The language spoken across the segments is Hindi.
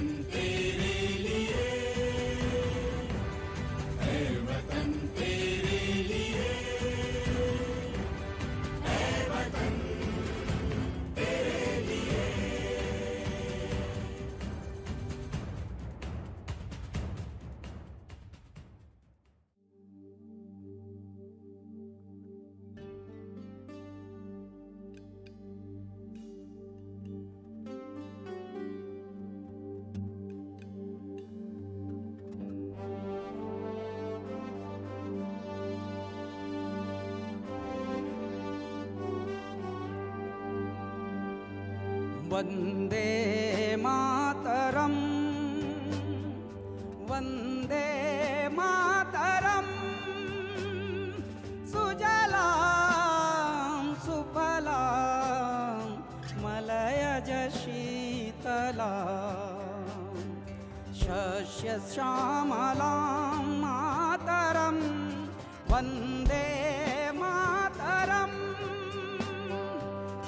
वतन तेरे लिए, ऐ वतन तेरे लिए, ऐ वतन तेरे लिए। वन्दे मातरम्, वन्दे मातरम्, सुजलां सुफलां मलयज शीतलां शस्यश्यामलां मातरं वन्दे मातरम्।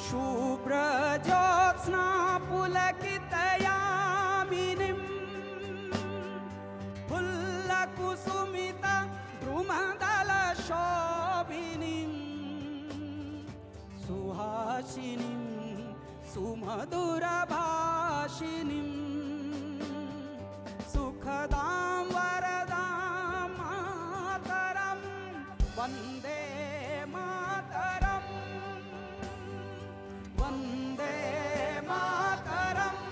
शुभ्रज्योत्स्ना पुलकितयामिनीं फुल्लकुसुमित द्रुमदलशोभिनीं सुहासिनीं सुमधुरभाषिणीं सुखदां वरदां मातरं वन्दे मातरम्, वन्दे मातरम्,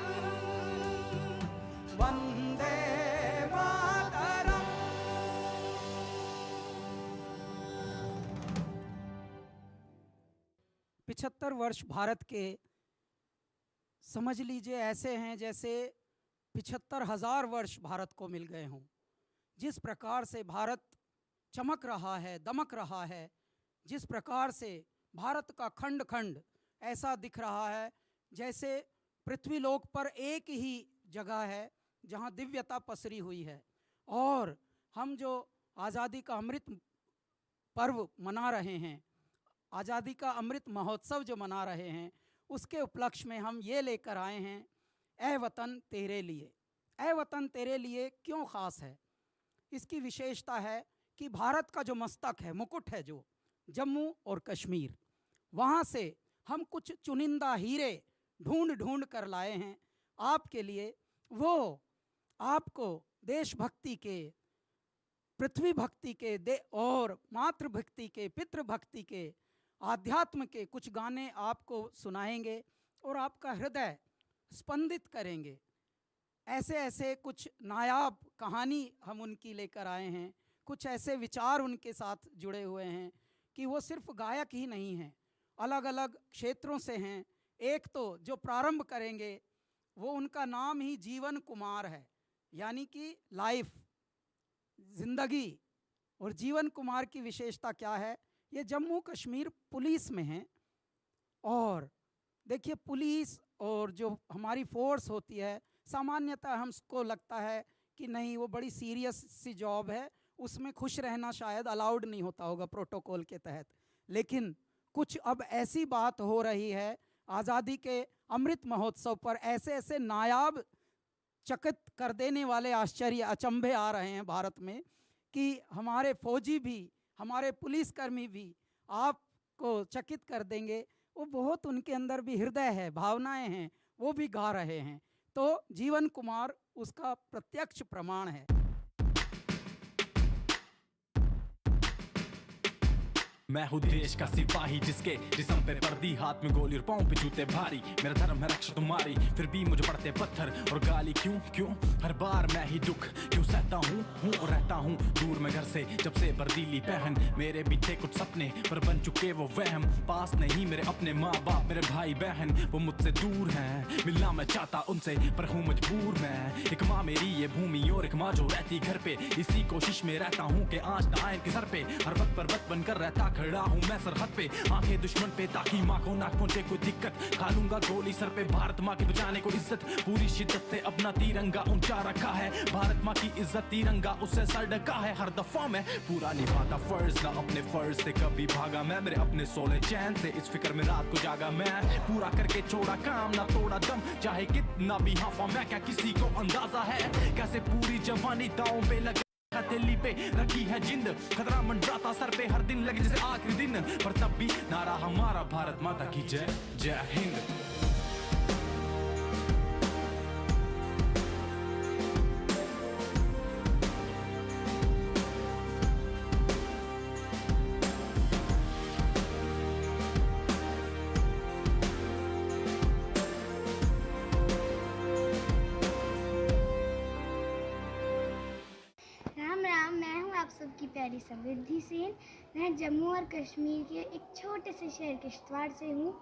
वन्दे मातरम्। 75 वर्ष भारत के समझ लीजिए ऐसे हैं जैसे 75,000 वर्ष भारत को मिल गए हों। जिस प्रकार से भारत चमक रहा है, दमक रहा है, जिस प्रकार से भारत का खंड खंड ऐसा दिख रहा है जैसे पृथ्वीलोक पर एक ही जगह है जहां दिव्यता पसरी हुई है। और हम जो आज़ादी का अमृत पर्व मना रहे हैं, आज़ादी का अमृत महोत्सव जो मना रहे हैं, उसके उपलक्ष्य में हम ये लेकर आए हैं, ऐ वतन तेरे लिए। ऐ वतन तेरे लिए क्यों ख़ास है? इसकी विशेषता है कि भारत का जो मस्तक है, मुकुट है, जो जम्मू और कश्मीर, वहाँ से हम कुछ चुनिंदा हीरे ढूंढ ढूंढ कर लाए हैं आपके लिए। वो आपको देशभक्ति के, पृथ्वी भक्ति के और मातृभक्ति के, पितृभक्ति के, आध्यात्म के कुछ गाने आपको सुनाएंगे और आपका हृदय स्पंदित करेंगे। ऐसे ऐसे कुछ नायाब कहानी हम उनकी लेकर आए हैं, कुछ ऐसे विचार उनके साथ जुड़े हुए हैं कि वो सिर्फ गायक ही नहीं हैं, अलग अलग क्षेत्रों से हैं। एक तो जो प्रारंभ करेंगे वो उनका नाम ही जीवन कुमार है, यानी कि लाइफ, जिंदगी। और जीवन कुमार की विशेषता क्या है? ये जम्मू कश्मीर पुलिस में हैं। और देखिए, पुलिस और जो हमारी फोर्स होती है, सामान्यतः हमको लगता है कि नहीं, वो बड़ी सीरियस सी जॉब है, उसमें खुश रहना शायद अलाउड नहीं होता होगा प्रोटोकॉल के तहत। लेकिन कुछ अब ऐसी बात हो रही है आज़ादी के अमृत महोत्सव पर, ऐसे ऐसे नायाब चकित कर देने वाले आश्चर्य अचंभे आ रहे हैं भारत में कि हमारे फौजी भी, हमारे पुलिसकर्मी भी आपको चकित कर देंगे। वो बहुत उनके अंदर भी हृदय है, भावनाएं हैं, वो भी गा रहे हैं। तो जीवन कुमार उसका प्रत्यक्ष प्रमाण है। मैं हूँ देश का सिपाही, जिसके जिस्म पे वर्दी, हाथ में गोली और पाँव पे जूते भारी। मेरा धर्म है रक्षा तुम्हारी, फिर भी मुझे पड़ते पत्थर और गाली। क्यों क्यों हर बार मैं ही दुख क्यों सहता हूँ और रहता हूँ दूर में घर से, जब से बर्दीली पहन। मेरे भी थे कुछ सपने पर बन चुके वो वहम। पास नहीं मेरे अपने माँ बाप, मेरे भाई बहन, वो मुझसे दूर हैं। मिलना मैं चाहता उनसे पर हूँ मजबूर मैं। एक माँ मेरी ये भूमि और एक माँ जो रहती घर पे, इसी कोशिश में रहता हूँ कि आँच ना आए इनके सर पे। हर वक्त पर्वत बनकर रहता खड़ा हूँ मैं सरहद पे, आंखें दुश्मन पे, ताकि माँ को ना पहुंचे कोई दिक्कत। खा लूंगा गोली सर पे, भारत माँ के बचाने को इज्जत। पूरी शिद्दत से अपना तिरंगा ऊंचा रखा है, भारत माँ की इज्जत तिरंगा उससे सर ढका है। हर दफा मैं पूरा निभाता फर्ज, ना अपने फर्ज से कभी भागा मैं। मेरे अपने सोले चैन से इस फिक्र में रात को जागा मैं। पूरा करके छोड़ा काम, ना तोड़ा दम, चाहे कितना ना भी हाफा मैं क्या किसी को अंदाजा है कैसे पूरी जवानी दांव पे लगे हथेली पे रखी है जिंद खतरा मंडराता सर पे हर दिन लगे जैसे आखिरी दिन पर तब भी नारा हमारा भारत माता की जय जय हिंद राम राम। मैं हूँ आप सबकी प्यारी समृद्धि सेन। मैं जम्मू और कश्मीर के एक छोटे से शहर किश्तवाड़ से हूँ।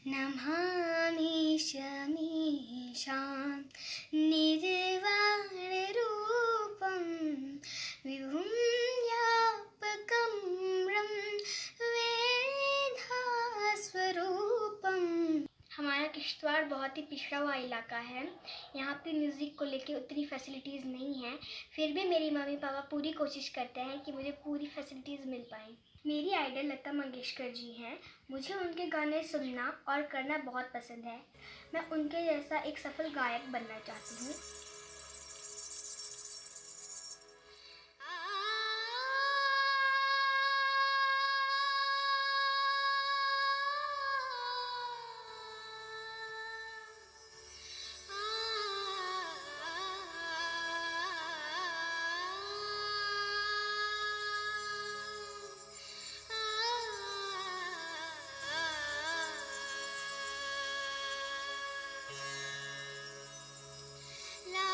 नमामि शमीशां निर्वाण रूपं विभुं व्यापकं वेदास्वरूपं। हमारा किश्तवाड़ बहुत ही पिछड़ा हुआ इलाका है। यहाँ पे म्यूज़िक को लेके उतनी फैसिलिटीज़ नहीं है, फिर भी मेरी मम्मी पापा पूरी कोशिश करते हैं कि मुझे पूरी फैसिलिटीज़ मिल पाएँ। मेरी आइडल लता मंगेशकर जी हैं। मुझे उनके गाने सुनना और करना बहुत पसंद है। मैं उनके जैसा एक सफल गायक बनना चाहती हूँ। La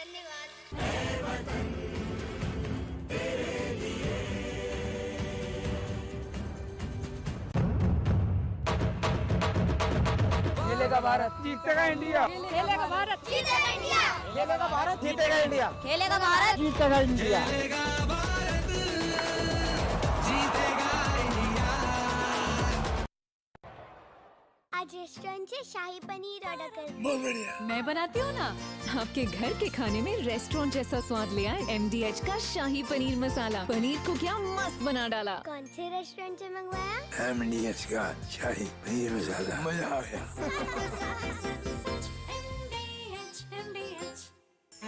धन्यवाद। खेलेगा भारत, जीतेगा इंडिया। खेलेगा भारत, जीतेगा इंडिया। खेलेगा भारत, जीतेगा इंडिया। खेलेगा भारत, जीतेगा इंडिया। आज रेस्टोरेंट से शाही पनीर ऑर्डर कर। मैं बनाती हूँ ना। आपके घर के खाने में रेस्टोरेंट जैसा स्वाद ले आए MDH का शाही पनीर मसाला। पनीर को क्या मस्त बना डाला। कौन से रेस्टोरेंट से मंगवाया? MDH का शाही पनीर मसाला, मजा आ गया।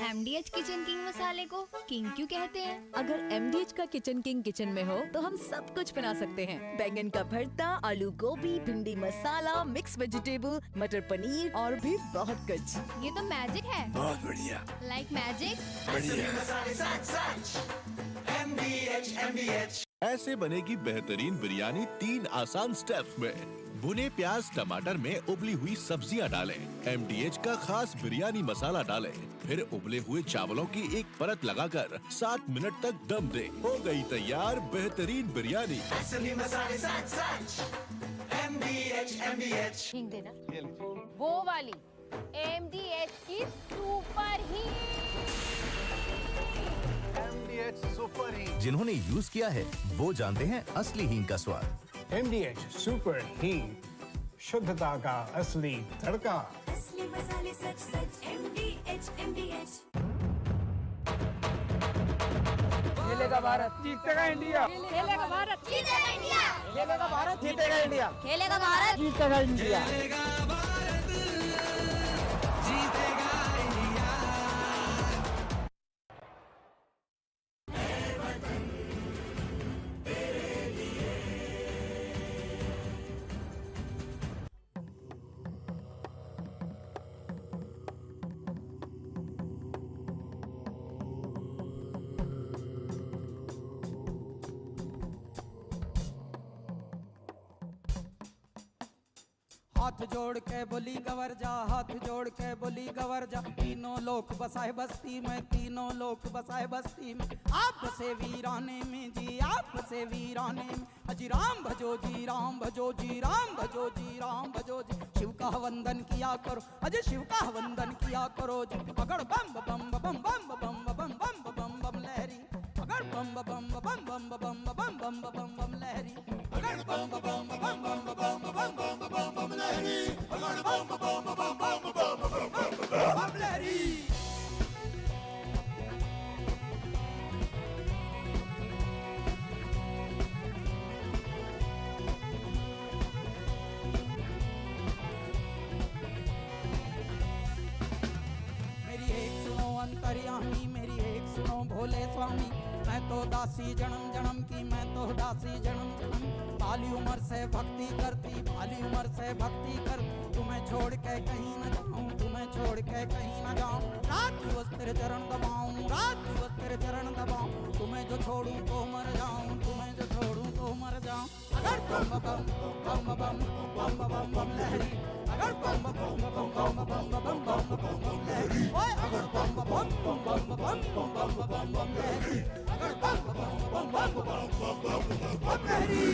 MDH किचन किंग मसाले को किंग क्यों कहते हैं? अगर MDH का किचन किंग किचन में हो तो हम सब कुछ बना सकते हैं। बैंगन का भरता, आलू गोभी, भिंडी मसाला, मिक्स वेजिटेबल, मटर पनीर और भी बहुत कुछ। ये तो मैजिक है। बहुत बढ़िया, लाइक मैजिक। बढ़िया। ऐसे बनेगी बेहतरीन बिरयानी 3 आसान स्टेप्स में। भुने प्याज टमाटर में उबली हुई सब्जियां डालें, MDH का खास बिरयानी मसाला डालें, फिर उबले हुए चावलों की एक परत लगाकर 7 मिनट तक दम दें। हो गई तैयार बेहतरीन बिरयानी। हिंग देना। वो वाली MDH की सुपर हिंग। जिन्होंने यूज किया है वो जानते हैं असली हींग का स्वाद। MDH सुपर हींग, शुद्धता का असली तड़का। असली मसाले सच सच MDH। खेलेगा भारत, जीतेगा इंडिया। खेलेगा भारत, जीतेगा इंडिया। खेलेगा भारत, जीतेगा इंडिया। खेलेगा भारत। जीतेगा इंडिया। हाथ जोड़ के बोली गवर जा, हाथ जोड़ के बोली गवर जा। तीनों लोक बसाए बस्ती में, तीनों लोक बसाए बस्ती में। आप बसे वीराने में जी, आप बसे वीराने में। अजी राम भजो जी, राम भजो जी, राम भजो जी, राम भजो जी। शिव का वंदन किया करो, अजय शिव का वंदन किया करो जी। अगर बम बम बम बम बम बम बम बम बम लहरी, अगर बम बम बम बम बम बम बम बम बम लहरी, अगर बम बम बम बम बम बम बम लहरी, अगर बम बम बम बम बम लहरी। मेरी एक सुनो अंतर्यामी, मेरी एक सुनो भोले स्वामी। मैं तो दासी जन्म जन्म की, मैं तो दासी जन्म जन्म। बाली उम्र से भक्ति करती, बाली उम्र से भक्ति कर। तुम्हें छोड़ के कहीं न जाऊं, तुम्हें छोड़ के कहीं न जाऊं। रात दिवस तेरे चरण दबाऊं, रात दिवस तेरे चरण दबाऊं। तुम्हें जो छोड़ूं तो मर जाऊं, तुम्हें जो छोड़ूं तो मर जाऊं। अगर बम बम बम बम बम बम बम लहरी, अगर बम बम बम बम बम बम बम बम लहरी, ओए अगर बम बम बम बम बम बम बम लहरी, अगर बम बम बम बम बम लहरी।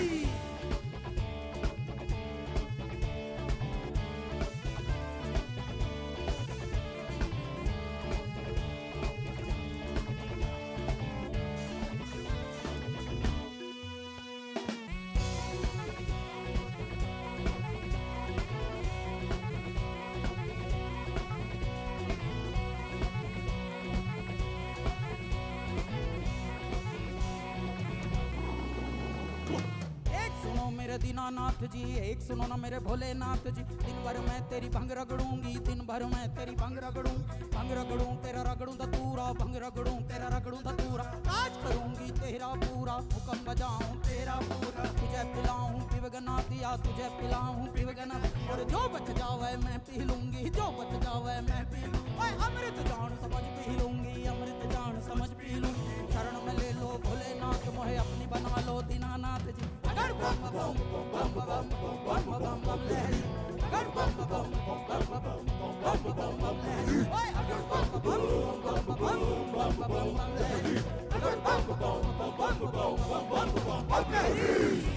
मेरे दीनानाथ जी, एक सुनो ना मेरे भोलेनाथ जी। दिन भर मैं तेरी भंग रगड़ूंगी, दिन भर मैं तेरी भंग रगड़ूं। भंग रगड़ूं तेरा रगड़ूं धतूरा, भंग रगड़ूं तेरा रगड़ूं धतूरा। राज करूंगी तेरा पूरा, हुक्म बजाऊं तेरा पूरा। तुझे पिलाऊं पिवगना दिया, तुझे पिलाऊं पिवगना। और जो बच जावे मैं पी लूंगी, जो बच जावे मैं पी लूंगी। ओए अमृत जान समझ पी लूंगी, अमृत जान समझ पी लूंगी। शरण में ले लो भोलेनाथ, मोहे अपनी बना लो दीनानाथ जी। अगर बम बम बम बम बम बम बम लहरी, अगर बम बम बम बम बम बम बम लहरी, ओए अगर बम बम बम बम बम बम लहरी अगर बम बम बम बम बम बम लहरी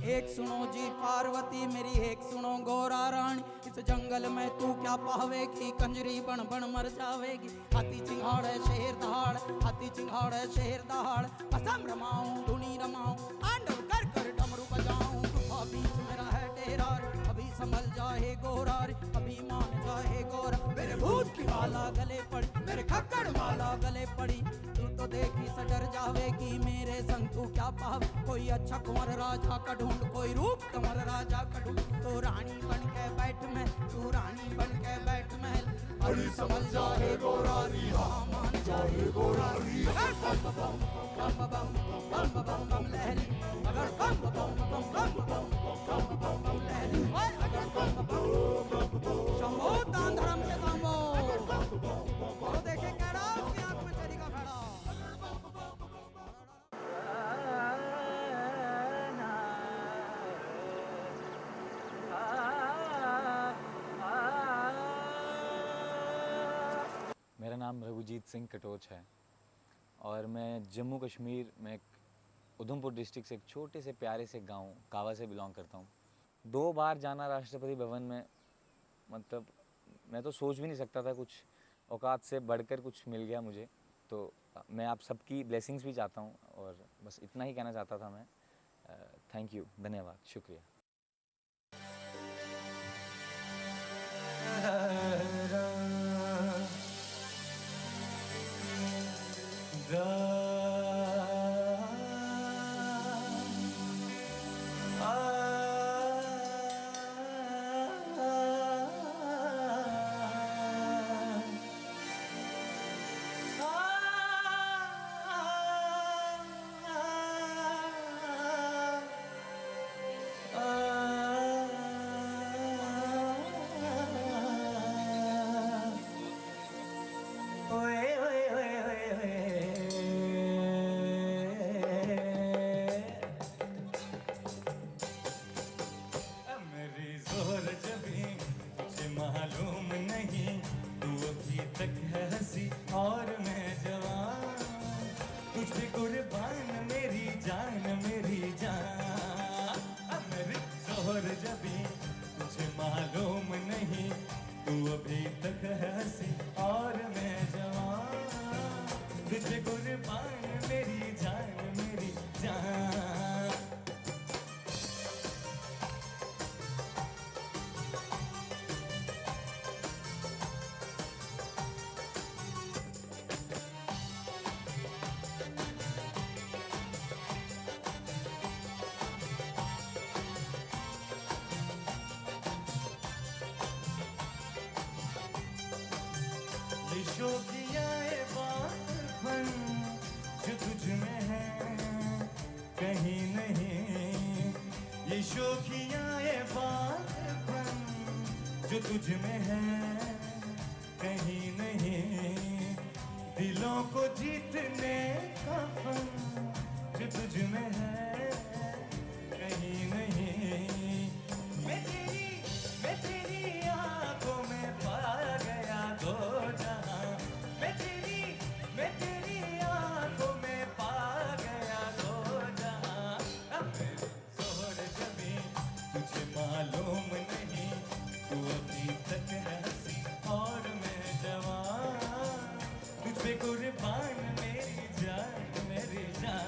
एक सुनो जी पार्वती मेरी एक सुनो गौरा रानी इस जंगल में तू क्या पावेगी कंजरी बन बन मर जावेगी हाथी चिंगाड़ शेर दहाड़ हाथी चिंगाड़ शेर दहाड़ असम रमाऊं धुनी रमाऊं आंडव कर कर डमरू बजाऊं गुफा बीच मेरा है डेरा अभी संभल जाए गोरा रे अभी मान जाए गोरा मेरे भूत की माला गले पड़ी मेरे खक्कड़ माला गले पड़ी तू तो देखी से डर जावेगी मेरे संग तू क्या पावे कोई अच्छा कुंवर राजा का ढूंढ कोई रूप कुंवर राजा का ढूंढ तो रानी बन के बैठ महल तू रानी बन के बैठ महल अभी समझ जाए गोरारी हाँ मान जाए गोरारी अगर बम बम बम बम बम बम बम लहरी अगर बम बम बम बम बम बम बम लहरी और अगर बम बम शंभो दान धर्म के कामो तो देखे कैड़ा उसकी आंख में चली का खड़ा मेरा नाम रघुजीत सिंह कटोच है और मैं जम्मू कश्मीर में उधमपुर डिस्ट्रिक्ट से एक छोटे से प्यारे से गांव कावा से बिलोंग करता हूं। 2 बार जाना राष्ट्रपति भवन में, मतलब मैं तो सोच भी नहीं सकता था कुछ औकात से बढ़कर कुछ मिल गया मुझे। तो मैं आप सबकी ब्लेसिंग्स भी चाहता हूं और बस इतना ही कहना चाहता था मैं। थैंक यू, धन्यवाद, शुक्रिया। जो तुझ में है कहीं नहीं, दिलों को जीतने का फन जो तुझ में है कहीं नहीं। मैं तेरी आंखों में पा गया दो जहां, मैं तेरी आंखों में पा गया दो जहां। अब जोर जबी तुझे मालूम नहीं, तू अभी तक है हंसी और मैं जवान, तुझ पे कुर्बान मेरी जान मेरी जान।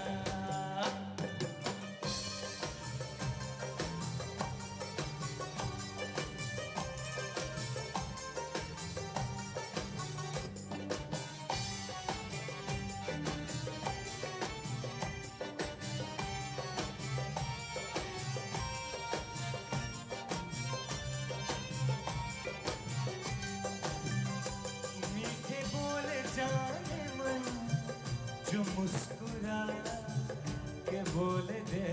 जाने मन जो मुस्कुरा के बोले दे,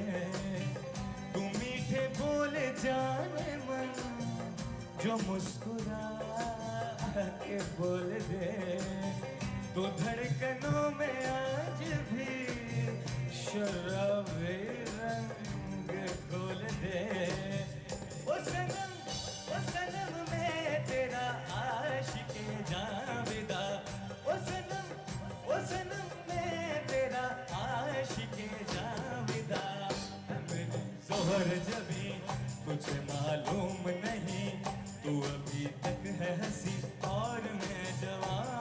तू मीठे बोले जाने मन जो मुस्कुरा के बोले दे, तो धड़कनों में आज भी शराबी रंग घोल दे। ओ सनम मैं तेरा आशिक़े जावेदा। ओ सनम मैं तेरा आशिक़े जावेदा। मेरी ज़ोहर जबी तुझे मालूम नहीं, तू अभी तक है हंसी और मैं जवान।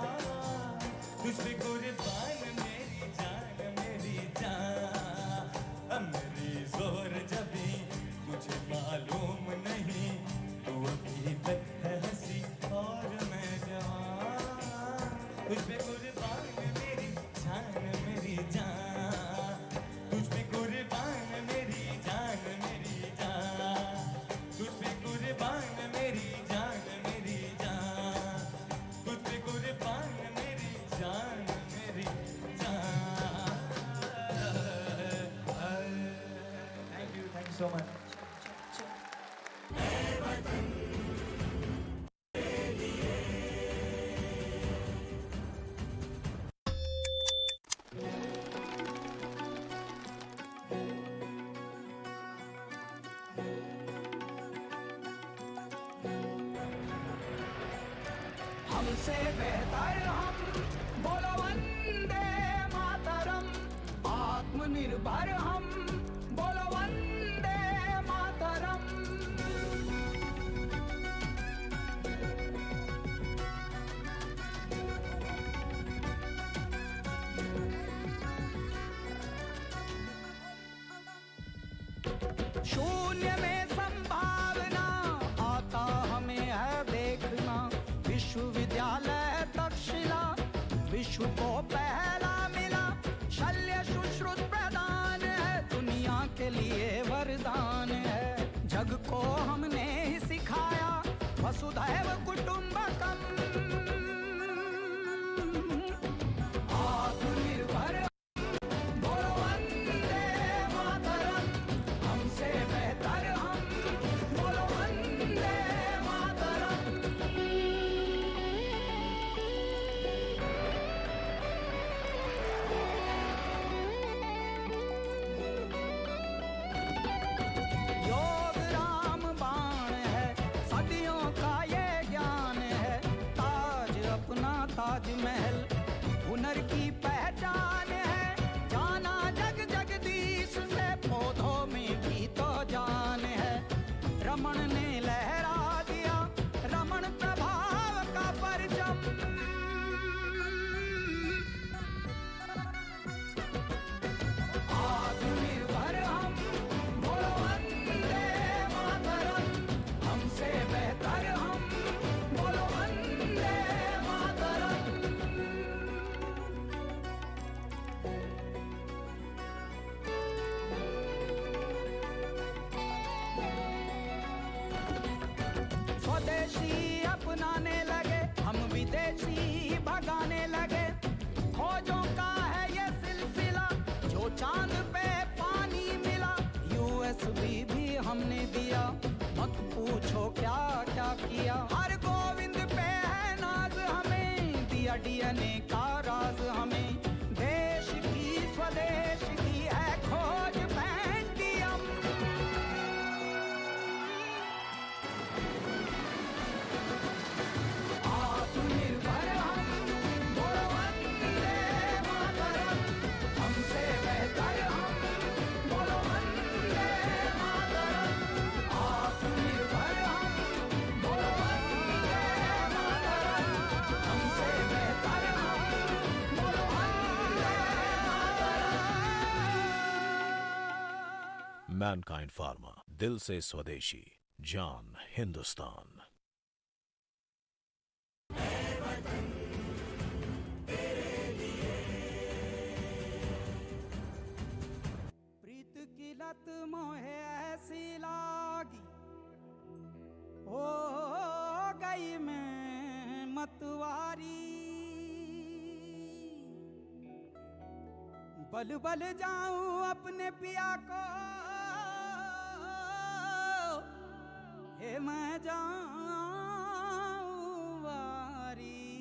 तुझ पे कुर्बान मेरी जान मेरी जान। मेरी ज़ोहर जबी तुझे मालूम नहीं, तू अभी तक है हंसी और मैं जवान। तुझ पे कुर्बान मेरी जान मेरी जान। तुझ पे कुर्बान मेरी जान मेरी जान। तुझ पे कुर्बान मेरी जान मेरी जान। तुझ पे कुर्बान मेरी जान मेरी जान। Thank you so much. हमसे बेहतर हम बोलो वंदे मातरम, आत्मनिर्भर हम बोलो वंदे मातरम। शून्य में संभावना आता हमें है देखना। विश्वविद्यालय तक्षशिला विश्व को पहला मिला। शल्य सुश्रुत प्रदान है, दुनिया के लिए वरदान है। जग को हमने ही सिखाया वसुधैव कुटुंबकम। आत्मनिर्भर बोलो वंदे मातरम, हमसे बेहतर हम बोलो वंदे मातरम। योग राम बाण है, सदियों का ये ज्ञान है। ताज अपना ताजमहल हुनर की पहचान है। जाना जग जगदीश से, पौधों में भी तो जान है। रमण ने लहरा दिया रमण प्रभाव का परचम। आत्मनिर्भर हम बोलो वंदे मातरम, हमसे बेहतर हम बोलो वंदे मातरम। स्वदेशी अपनाने लगे हम विदेशी भगाने लगे। खोजों का है ये सिलसिला, जो चांद पे पानी मिला। यूएसबी भी हमने दिया, मत पूछो क्या क्या किया। हर गोविंद पे है नाज हमें, दिया डीएनए का राज हमें। देश की स्वदेश की है खोज पेंटियम। आत्मनिर्भर हम बोलो वंदे मातरम, हमसे बेहतर हम बोलो वंदे मातरम। आत्मनिर्भर हम बोलो वंदे मातरम, हमसे बेहतर हम बोलो वंदे मातरम। मैनकाइंड फार्मा, दिल से स्वदेशी, जान हिंदुस्तान। प्रीत की लत मोहे ऐसी लागी, हो गई मैं मतवारी। बल बल जाऊं अपने पिया को, हे मैं जाऊं वारी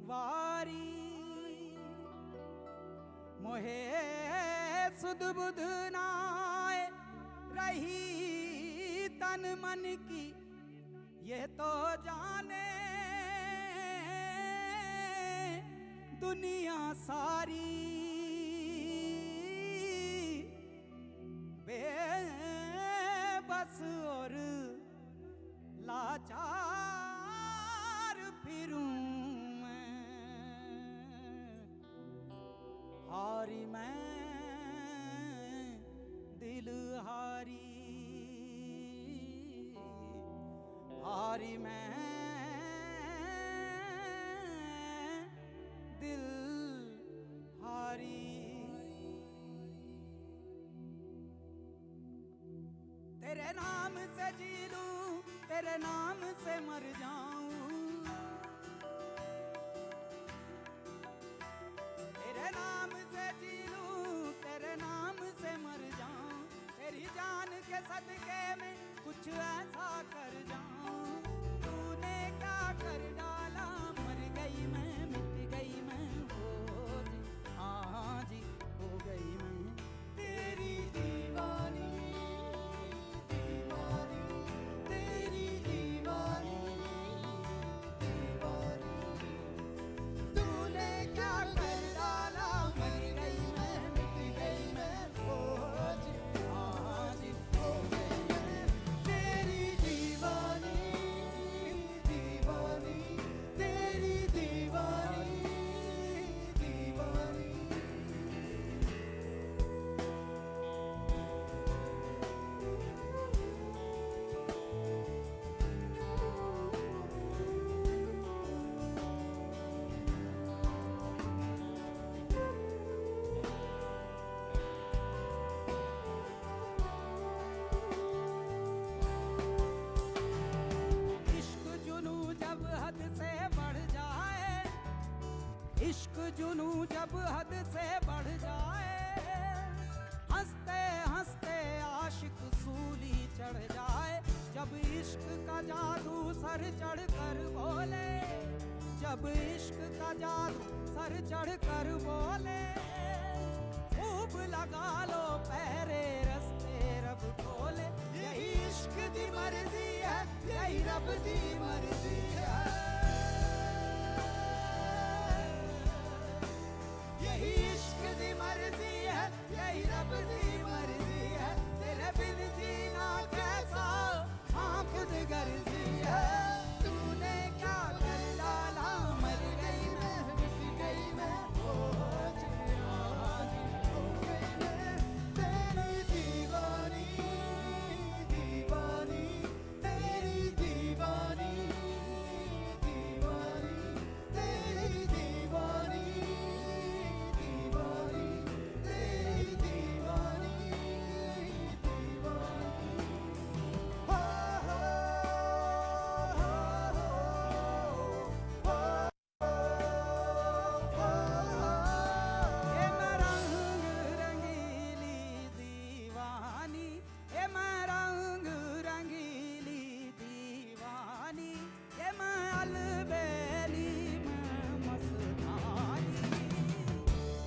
वारी। सुध बुध नाए रही तन मन की, ये तो जाने दुनिया सारी। बेबस और लाचार फिरूं मैं, हारी मैं दिल हारी, हारी मैं दिल हारी। तेरे नाम से जी लूं, तेरे नाम से मर जाऊं, तेरे नाम से जी लूं, तेरे नाम से मर जाऊं, तेरी जान के सदके में कुछ ऐसा कर जाऊं। तूने क्या कर डाला, मर गई मैं, मिट गई मैं, हो जी, हाँ जी, हो गई मैं तेरी दीवानी, दीवानी, तेरी दीवानी, दीवानी। तूने क्या कर डाला, मर गई मैं, मिट गई मैं, हो जी, हाँ जी, हो गई मैं तेरी दीवानी, दीवानी, तेरी दीवानी, दीवानी। इश्क जुनू जब हद से बढ़ जाए, इश्क जुनू जब हद से बढ़ जाए, हंसते हंसते आशिक सूली चढ़ जाए। जब इश्क का जादू सर चढ़ कर बोले, जब इश्क का जादू सर चढ़ कर बोले, खूब लगा लो पैरे रस्ते रब खोले। यही इश्क दी मर्जी है, यही रब दी मर्जी है, यही इश्क दी मर्जी है, यही रब दी मर्जी है। तेरे बिन जीना कैसा, हाँ खुद गर्जी है। तूने क्या कर डाला, मर गई मैं, मिट गई मैं, हो जी, हाँ जी, हो गई मैं तेरी दीवानी, दीवानी, तेरी दीवानी, दीवानी, तेरी दीवानी, दीवानी, तेरी दीवानी, दीवानी। हो, हो, हो, ये मैं रंग रंगीली दीवानी, ये मैं रंग रंगीली दीवानी, ये मैं अलबेली मैं मस्तानी।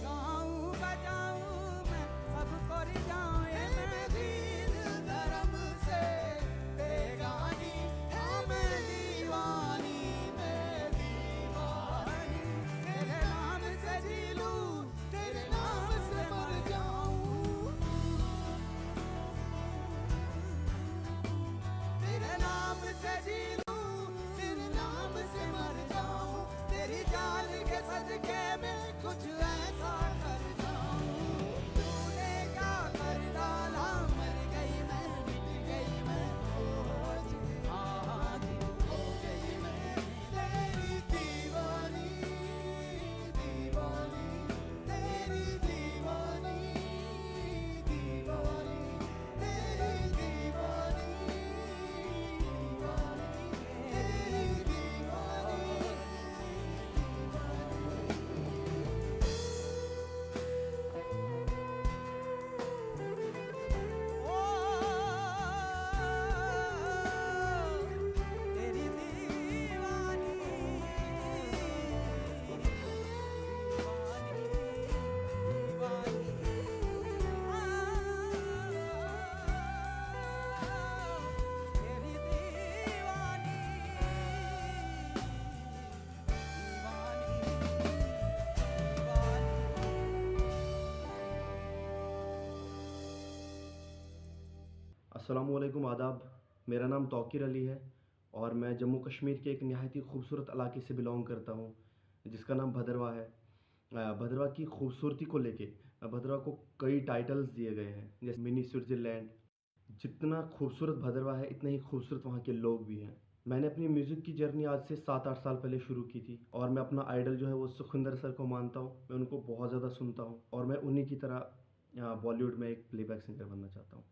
गाऊं बजाऊं मैं सबको रिझाऊं, ये मैं दीन धर्म से बेगानी, हाँ मैं दीवानी, मैं दीवानी। तेरे नाम से जी लूं, तेरे नाम से मर जाऊं, तेरे नाम से जी लूं, तेरे नाम से मर जाऊं। तेरी जान के सदके में कुछ ऐसा कर जाऊं। तूने क्या कर डाला, मर गई मैं, मिट गई मैं, हो जी, हाँ जी, हो गई मैं तेरी दीवानी, दीवानी, तेरी दीवानी, दीवानी, तेरी दीवानी, दीवानी, तेरी दीवानी, दीवानी। अस्सलामुअलैकुम आदाब। मेरा नाम तौकीर अली है और मैं जम्मू कश्मीर के एक नहायत ही खूबसूरत इलाके से बिलोंग करता हूँ जिसका नाम भदरवा है। भदरवा की खूबसूरती को लेके भदरवा को कई टाइटल्स दिए गए हैं, जैसे मिनी स्विट्ज़रलैंड। जितना खूबसूरत भदरवा है इतने ही खूबसूरत वहाँ के लोग भी हैं। मैंने अपनी म्यूज़िक की जर्नी आज से 7-8 साल पहले शुरू की थी और मैं अपना आइडल जो है वो सुखविंदर सर को मानता हूँ। मैं उनको बहुत ज़्यादा सुनता हूँ और मैं उन्हीं की तरह बॉलीवुड में एक प्लेबैक सिंगर बनना चाहता हूँ।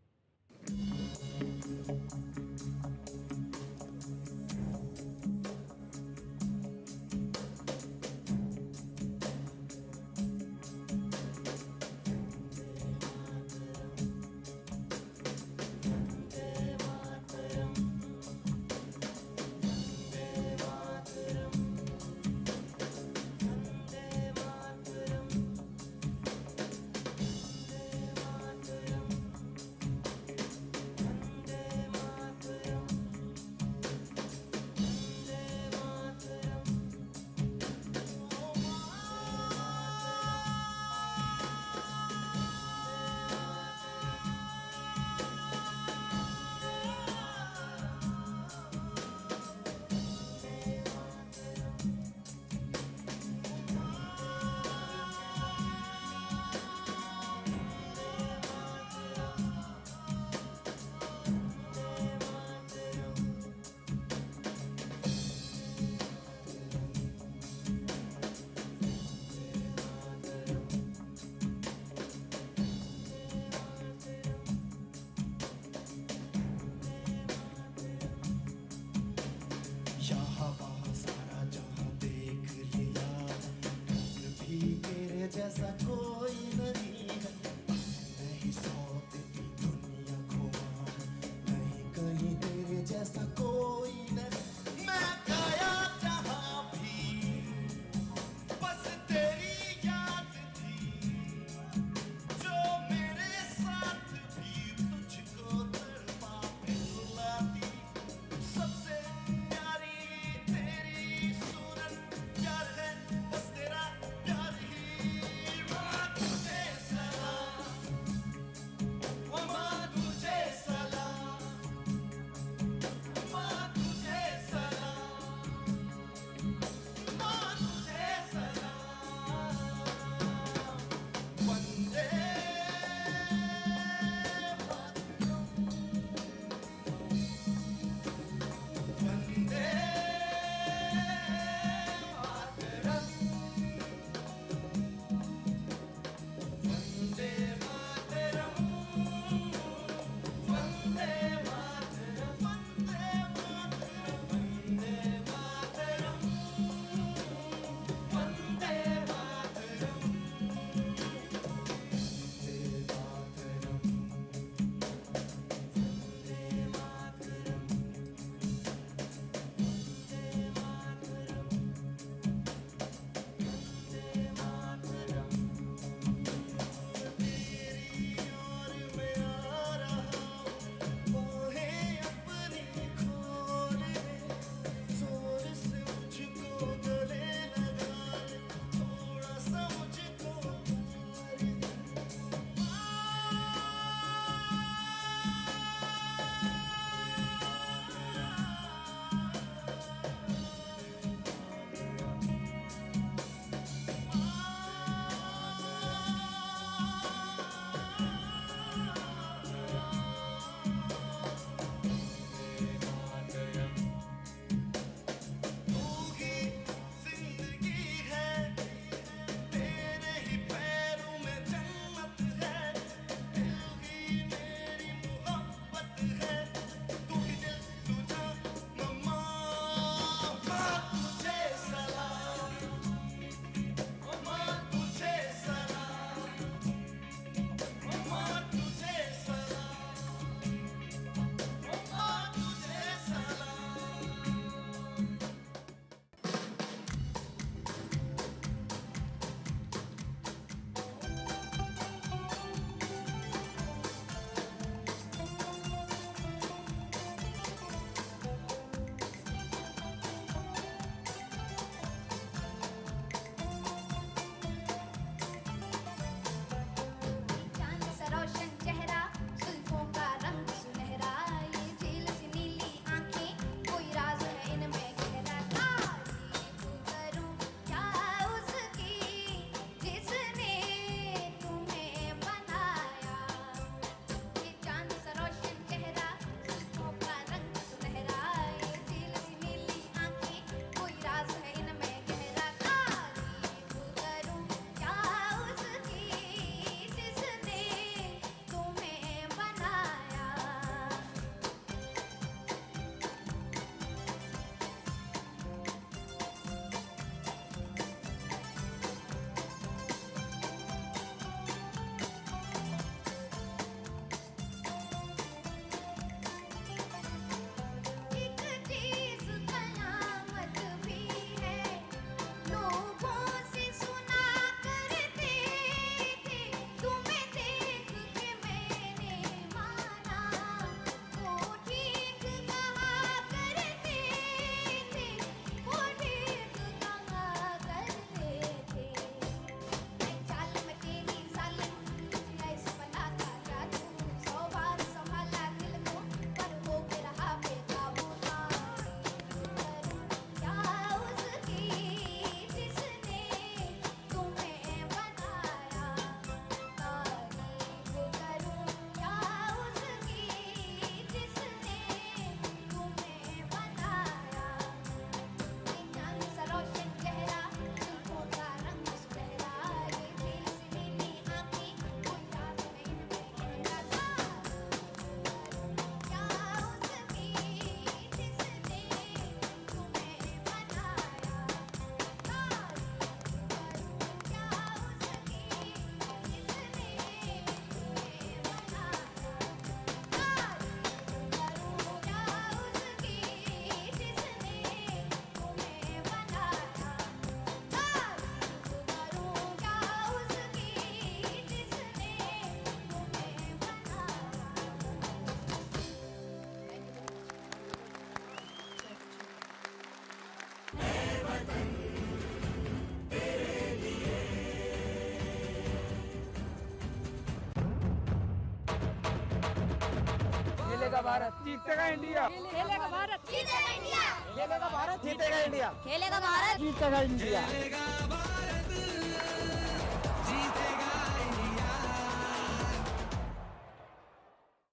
जीतेगा इंडिया, खेलेगा भारत, जीतेगा इंडिया, खेलेगा भारत, जीतेगा इंडिया, खेलेगा भारत, जीतेगा इंडिया।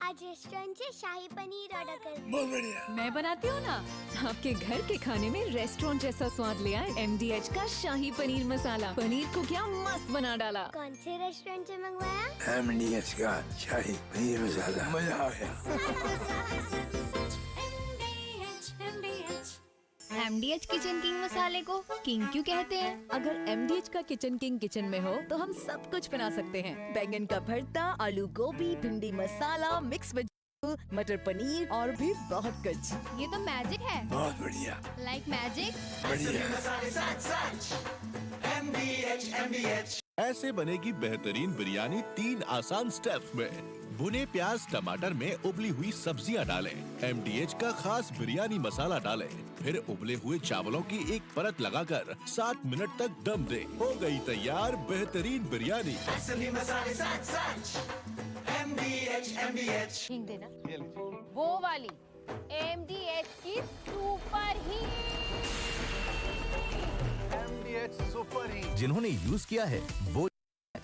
आज रेस्टोरेंट से शाही पनीर ऑर्डर कर बहुत बढ़िया। मैं बनाती हूँ ना, आपके घर के खाने में रेस्टोरेंट जैसा स्वाद ले आए MDH का शाही पनीर मसाला। पनीर को क्या मस्त बना डाला। कौन से रेस्टोरेंट से मंगवाया? MDH का शाही पनीर मसाला, मजा आ गया। MDH किचन किंग मसाले को किंग क्यों कहते हैं? अगर MDH का किचन किंग किचन में हो तो हम सब कुछ बना सकते हैं। बैंगन का भरता, आलू गोभी, भिंडी मसाला, मिक्स वेजिटेबल, मटर पनीर और भी बहुत कुछ। ये तो मैजिक है। बहुत बढ़िया, लाइक मैजिक। ऐसे बनेगी बेहतरीन बिरयानी 3 आसान स्टेप्स में। भुने प्याज टमाटर में उबली हुई सब्जियां डालें, MDH का खास बिरयानी मसाला डालें, फिर उबले हुए चावलों की एक परत लगाकर 7 मिनट तक दम दें। हो गई तैयार बेहतरीन बिरयानी। हिंग देना, वो वाली MDH की सुपर हिंग। जिन्होंने यूज किया है वो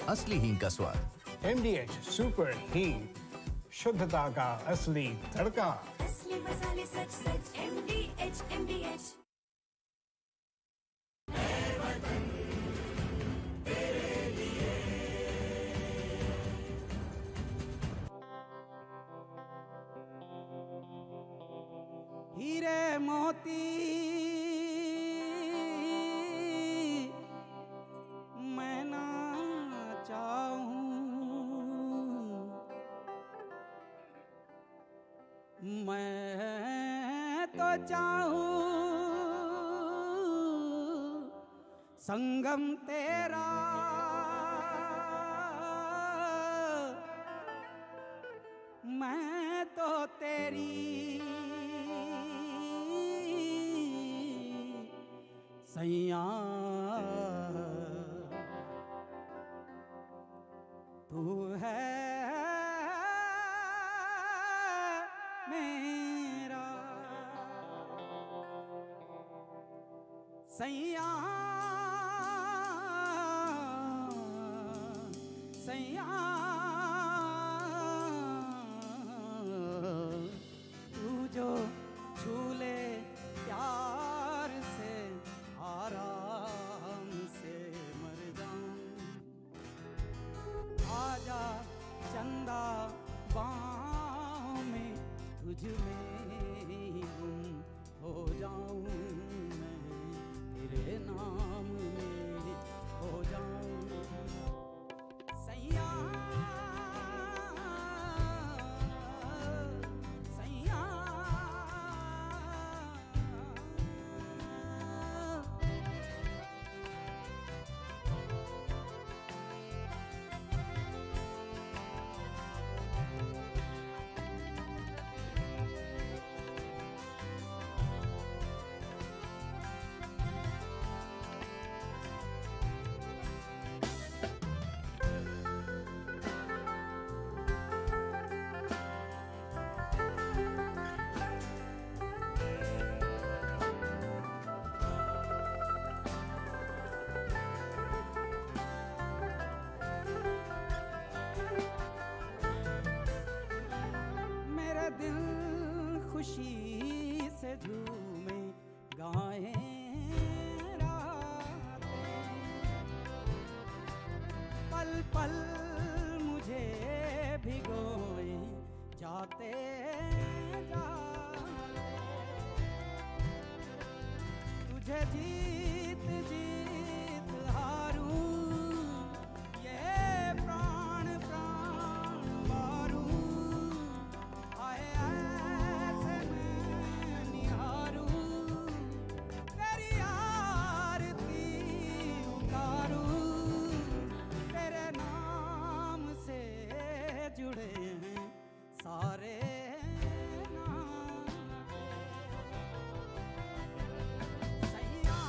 असली हींग का स्वाद। MDH सुपर हींग, शुद्धता का असली तड़का। असली मसाले सच सच MDH। हीरे मोती मैं ना चाहूं, मैं तो चाहूं संगम तेरा, मैं तो तेरी सैया, तू है मेरा सैया, सैया, तू जो झूले प्यार से आराम से मर जाऊं, आजा चंदा बाहों में तुझ में ही गुम हो जाऊं, मैं तेरे नाम में हो जाऊं सैया, सैया। मेरा दिल खुशी से झूमे गाए रातें, पल पल मुझे भिगोए जाते जाते, तुझे जीत जीत हारूं, ये प्राण प्राण मारूं, आए ऐसे मैं निहारूं, तेरी आरती उतारूं, तेरे नाम से जुड़े हैं सारे नाते, सैया,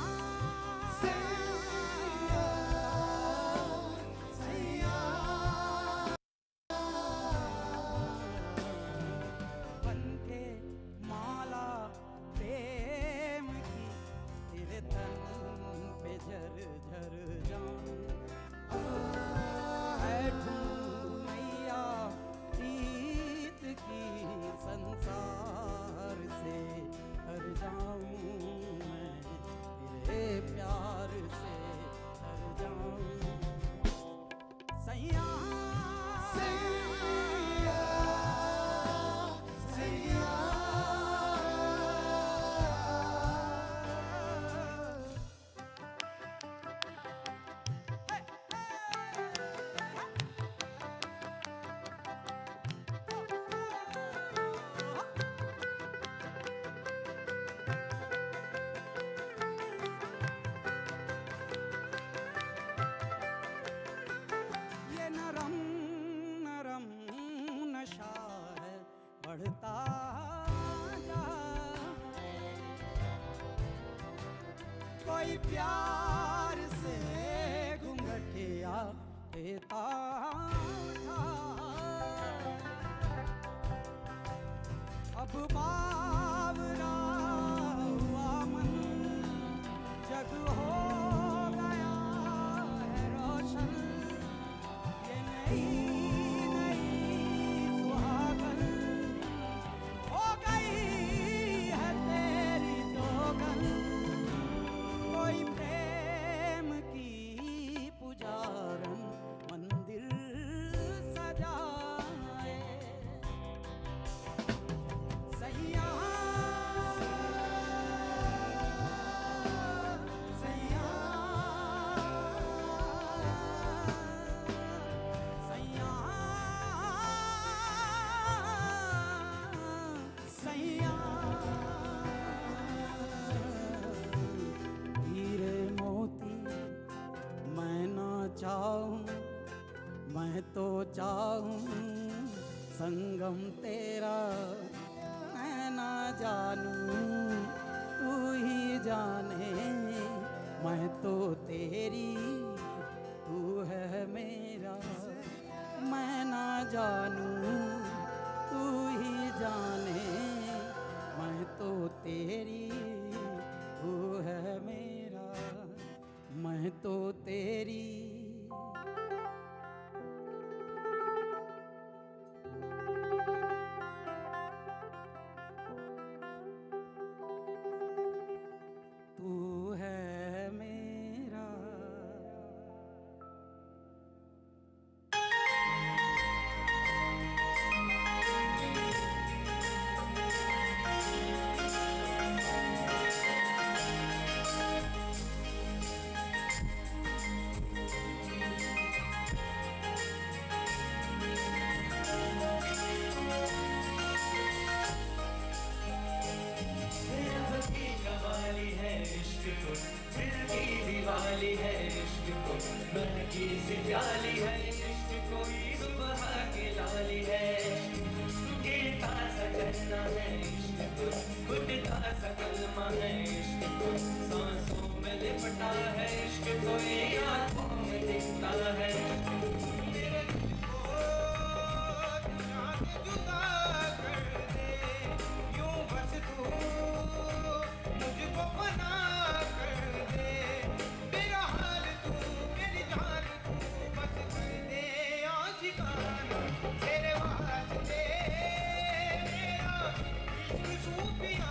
कोई प्यार से घूंघटिया देता अब बावरा हुआ मन जग हो गया है रोशन ये नई नई सुहागन हो गई है तेरी जोगन कोई प्रेम की पुजारन मंदिर सजाए सैया सैया सैया सैया हीरे मोती मैं ना चाहूं मैं तो चाहूं संगम तेरा मैं ना जानूं तू ही जाने मैं तो तेरी तू है मेरा मैं ना जानूं तू ही जाने मैं तो तेरी तू है मेरा मैं तो तेरी तू है मेरा कवाली है इश्क को दिल की दीवाली है इश्क को महकी सी प्याली है इश्क कोई सुबह की लाली है गिरता सा चलना है इश्क को घुटता सा कलमा है इश्क को सांसों में लिपटा है इश्क कोई आंखों में दिखता है मेरे तुझको दुनिया से जुदा कर दे यूं बस तू मुझको बना कर दे मेरा हाल तू मेरी जान तू बस कर दे आशिकाना तेरे वास्ते मेरा इश्क सूफिया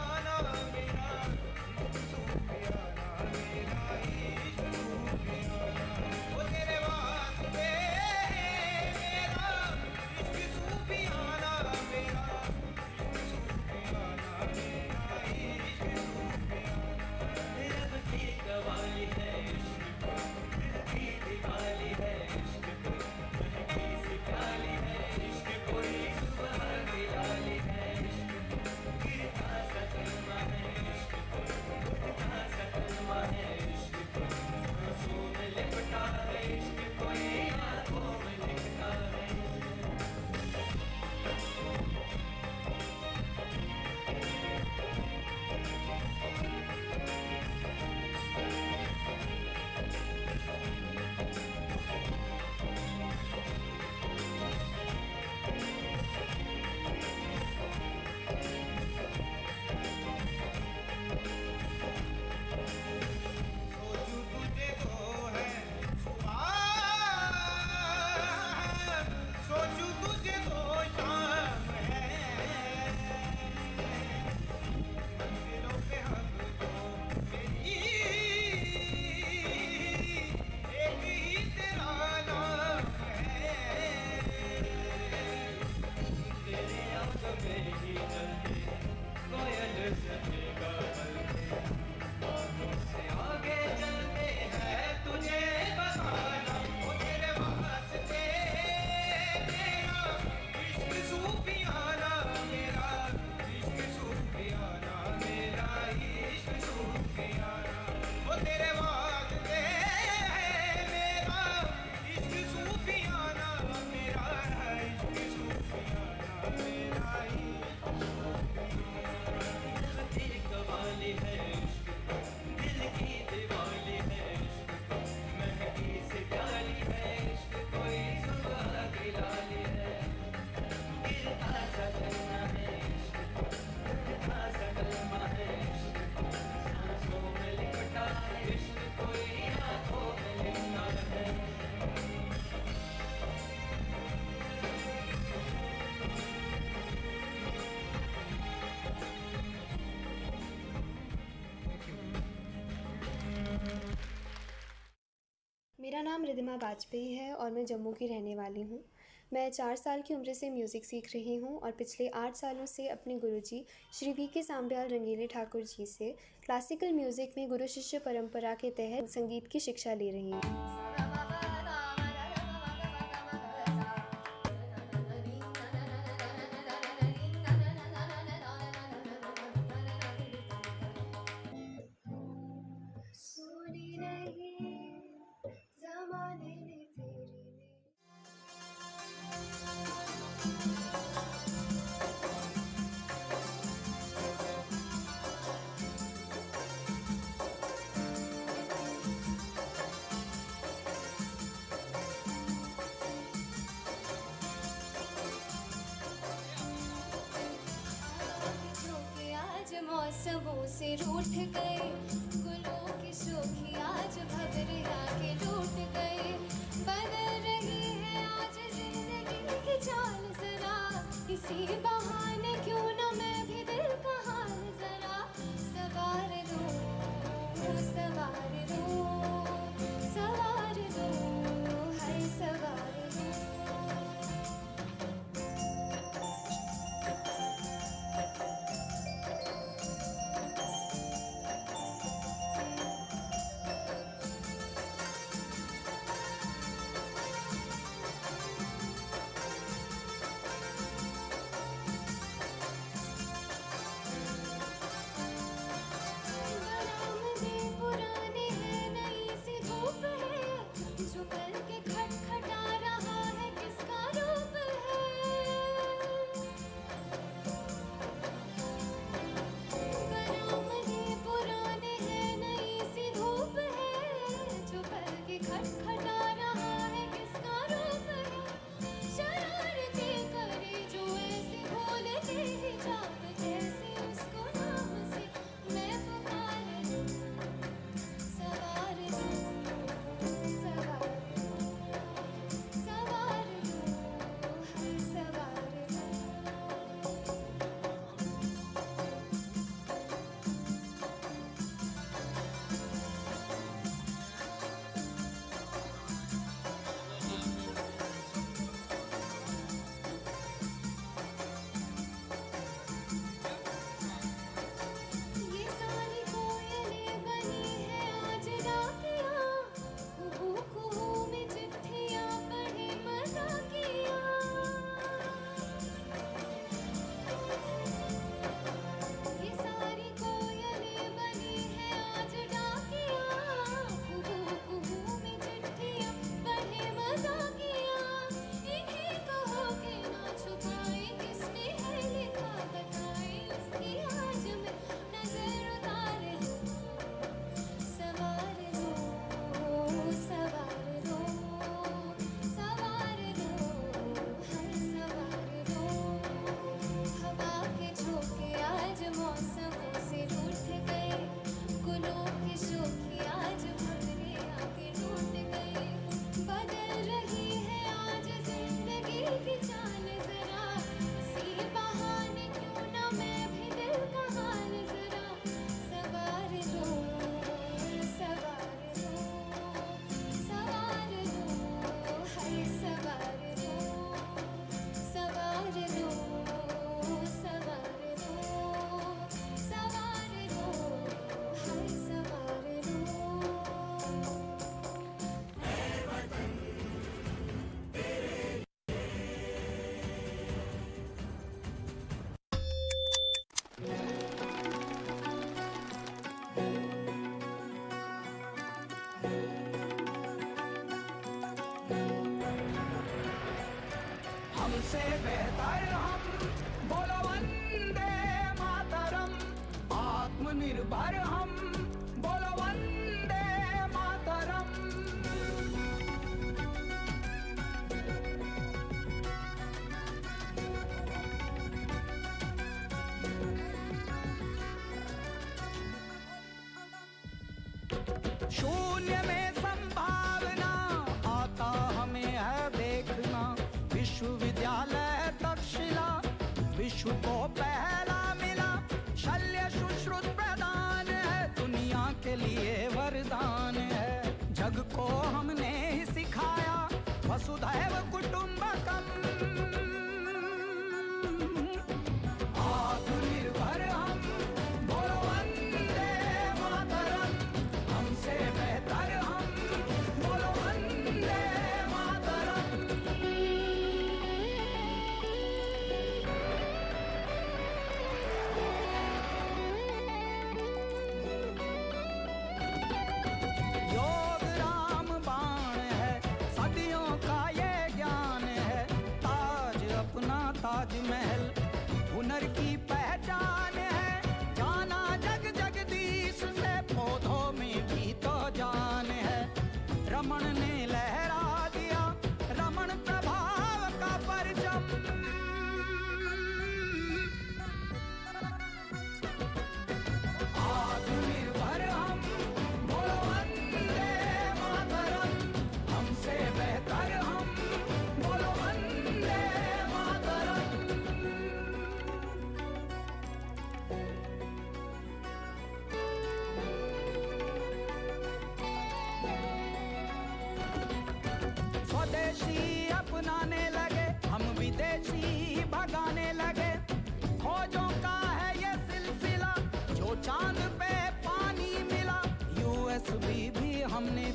मेरा नाम रिधिमा वाजपेयी है और मैं जम्मू की रहने वाली हूँ। मैं 4 साल की उम्र से म्यूज़िक सीख रही हूँ और पिछले 8 सालों से अपने गुरुजी श्री वी.के. सांब्याल रंगीले ठाकुर जी से क्लासिकल म्यूज़िक में गुरु शिष्य परंपरा के तहत संगीत की शिक्षा ले रही हूँ। मौसमों से रूठ गए, गुलों की शोखी आज भंवरिया के लूट गए। बदल रही है आज जिंदगी की चाल जरा, इसी बहाने क्यों न मैं भी दिल का हाल जरा सवार दूं, सवार दूं, सवार दूं, हर सवार दूं। हमसे बेहतर हम बोलो वंदे मातरम, आत्मनिर्भर हम बोलो वंदे मातरम। शून्य में संभावना आता हमें है देखना, विश्वविद्यालय तक्षशिला विश्व को पहला मिला। शल्य सुश्रुत प्रदान है, दुनिया के लिए वरदान है। जग को हमने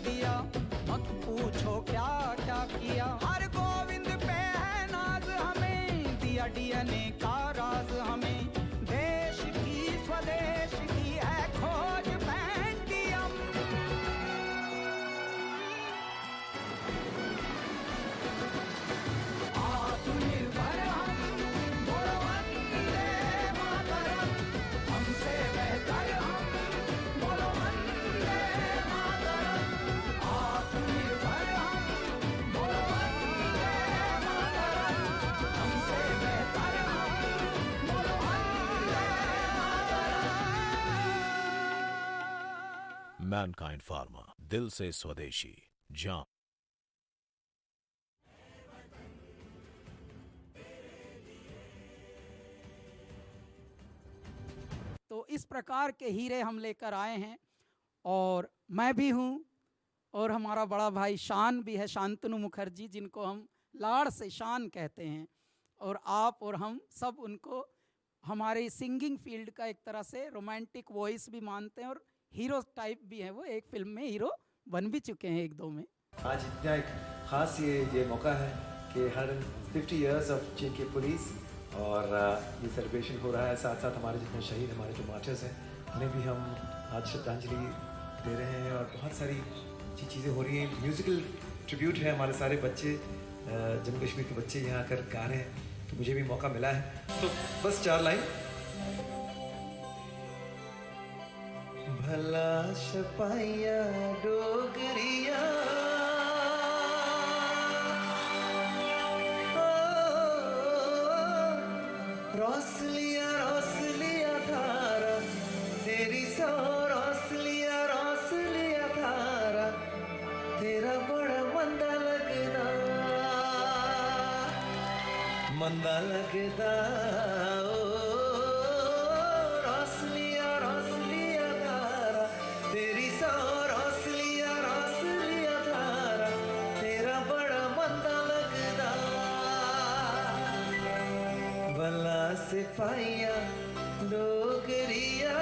दिया, मत पूछो क्या क्या किया। हर गोविंद पे है नाज हमें, दिया डीएनए का राज हमें। देश की स्वदेश की है खोज पेंटियम। आत्मनिर्भर हम, बोलो वंदे मातरम। हमसे बेहतर हम, बोलो वंदे मातरम। आत्मनिर्भर हम, बोलो वंदे मातरम। हमसे बेहतर हम, बोलो वंदे मातरम। मैनकाइंड फार्मा, दिल से स्वदेशी, जान। तो इस प्रकार के हीरे हम लेकर आए हैं, और मैं भी हूँ, और हमारा बड़ा भाई शान भी है, शांतनु मुखर्जी, जिनको हम लाड़ से शान कहते हैं। और आप और हम सब उनको हमारे सिंगिंग फील्ड का एक तरह से रोमांटिक वॉइस भी मानते हैं, और हीरो टाइप भी हैं। वो एक फिल्म में हीरो बन भी चुके हैं, एक दो में। आज इतना एक ख़ास ये मौका है कि 150 इयर्स ऑफ जेके पुलिस, और ये सेलिब्रेशन हो रहा है। साथ साथ हमारे जितने शहीद, हमारे जो मार्टर्स हैं, उन्हें भी हम आज श्रद्धांजलि दे रहे हैं। और बहुत सारी अच्छी चीज़ें हो रही हैं। म्यूज़िकल ट्रिब्यूट है, हमारे सारे बच्चे, जम्मू कश्मीर के बच्चे यहाँ कर गा रहे हैं, तो मुझे भी मौका मिला है। तो बस 4 लाइन। भला शपाइया डोगरिया, रौसलिया धारा तेरी सौ, रौसलिया धारा तेरा बड़ा मंदा लगदा ओ। रौसलिया धारा तेरी सौ, रौसलिया धारा तेरा बड़ा मंदा लगदा। भला सिपाहिया डोगरिया।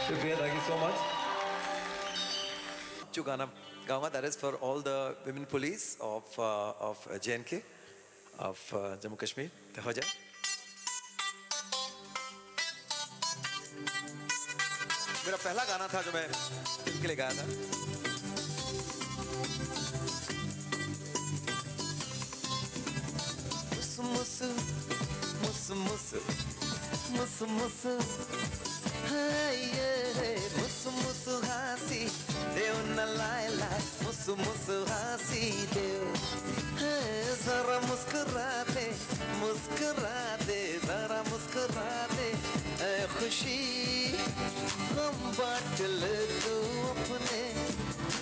शुक्रिया, थैंक यू सो मच। जो गाना गाऊंगा, that is for all the women police of JNK of Jammu Kashmir. तो हो जाए। मेरा पहला गाना था जो मैं इनके लिए गाया था। मुसु मुसु हासी देव न लाए लाए, मुसु हासी देव। जरा मुस्कुरा दे जरा मुस्कुरा दे, खुशी हम बांट ले तू अपने,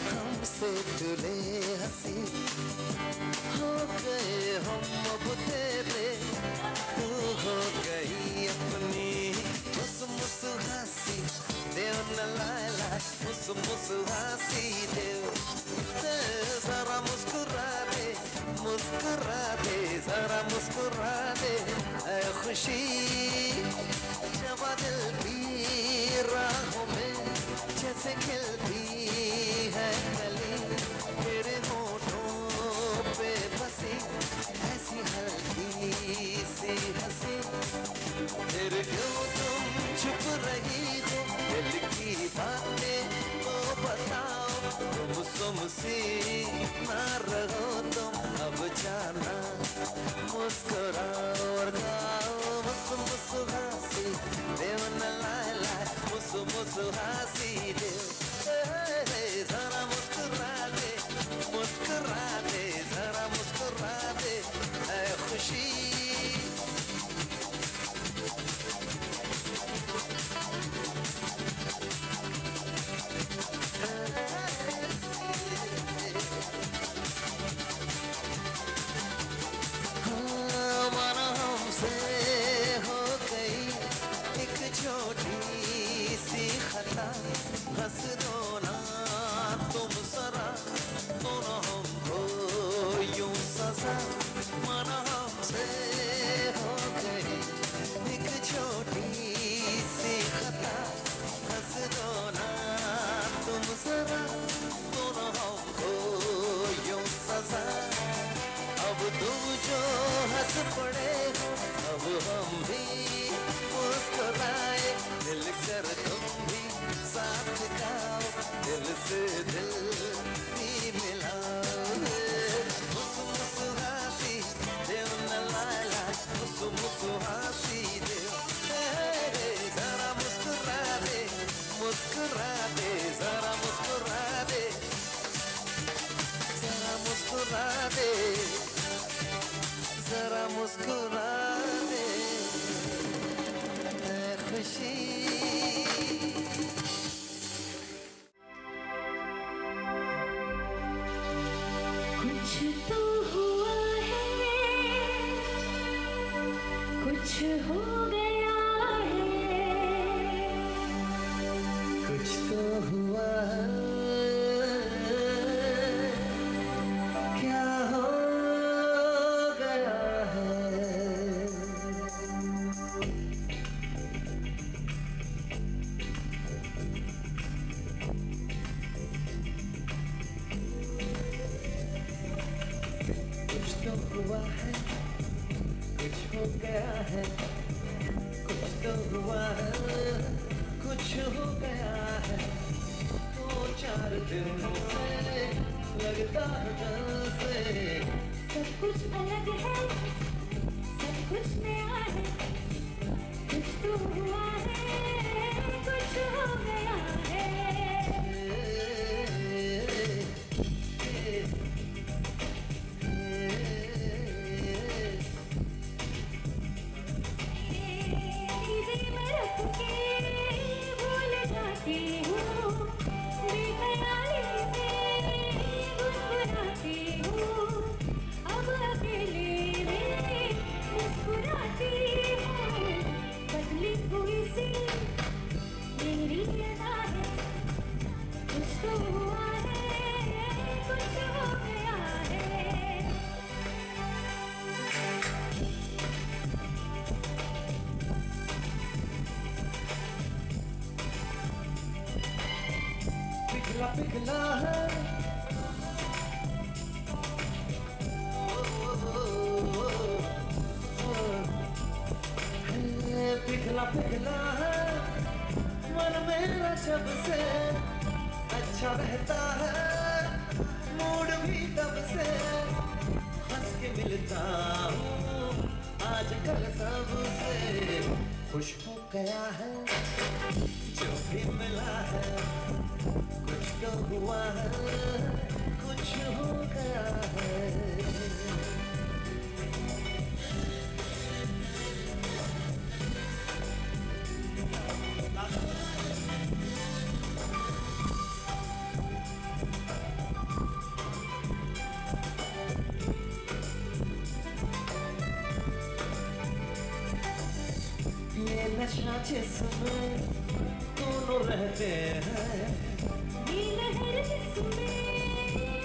हमसे तुले हंसी हो गए हम अब तेरे, तू हो गई अपनी। मुसु हासी देव न लाए लाए, मुसु हासी देव। जरा मुस्कुरा दे जरा मुस्कुरा दे, खुशी जवा दिल की राहों में जैसे खिलती है कली, तेरे होठों पे बसी ऐसी हल्की सी हंसी। फिर क्यों तुम चुप रही हो, दिल की बातें तो बताओ। तुम सी ना रहो तुम, अब जाना मुस्कुराओ और गाओ। मुसु हासी देव न लाए लाए, मुसु हासी देव। मुस्कुराती दे, जरा मुस्कुरा दे, मुस्कुरा दे, जरा मुस्कुरा दे, जरा मुस्कुरा दे, जरा मुस्कुरा दे, ऐ खुशी। कुछ तो हुआ है, कुछ हो गया है, कुछ तो हुआ है, क्या हो गया है। कुछ तो हुआ है, कुछ हो गया है, कुछ तो हुआ है, कुछ हो गया है। 2-4 दिन से लगता है दिल से, सब कुछ अलग है, सब कुछ नया है, कुछ तो हुआ है, कुछ हो गया है। चीज़ें मैं रख के भूल जाती हूँ, बेख्याली में गुनगुनाती हूँ, अब अकेले में मुस्कुराती हूँ। बदली हुई सी मेरी अदा है, कुछ तो हुआ है, कुछ हो गया है। पिघला पिघला है, पिघला पिघला है मन मेरा जब से, अच्छा रहता है मूड भी तब से, हंस के मिलता हूँ आजकल सबसे, खुश हो गया है जो भी मिला है, कुछ तो हुआ है, कुछ हो गया है। ये नशा जिसमें दोनों रहते हैं, ये लहर जिसमें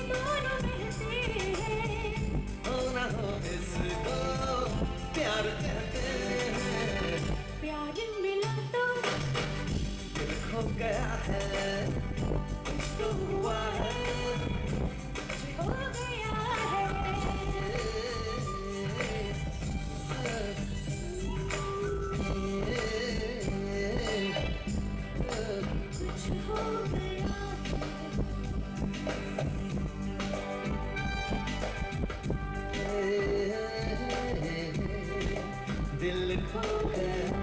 दोनों बहते हैं, हो ना हो इसको प्यार कहते हैं। प्यार मिला तो दिल खो गया है, कुछ तो हुआ है, कुछ हो गया है। कुछ हो गया दिल खो गया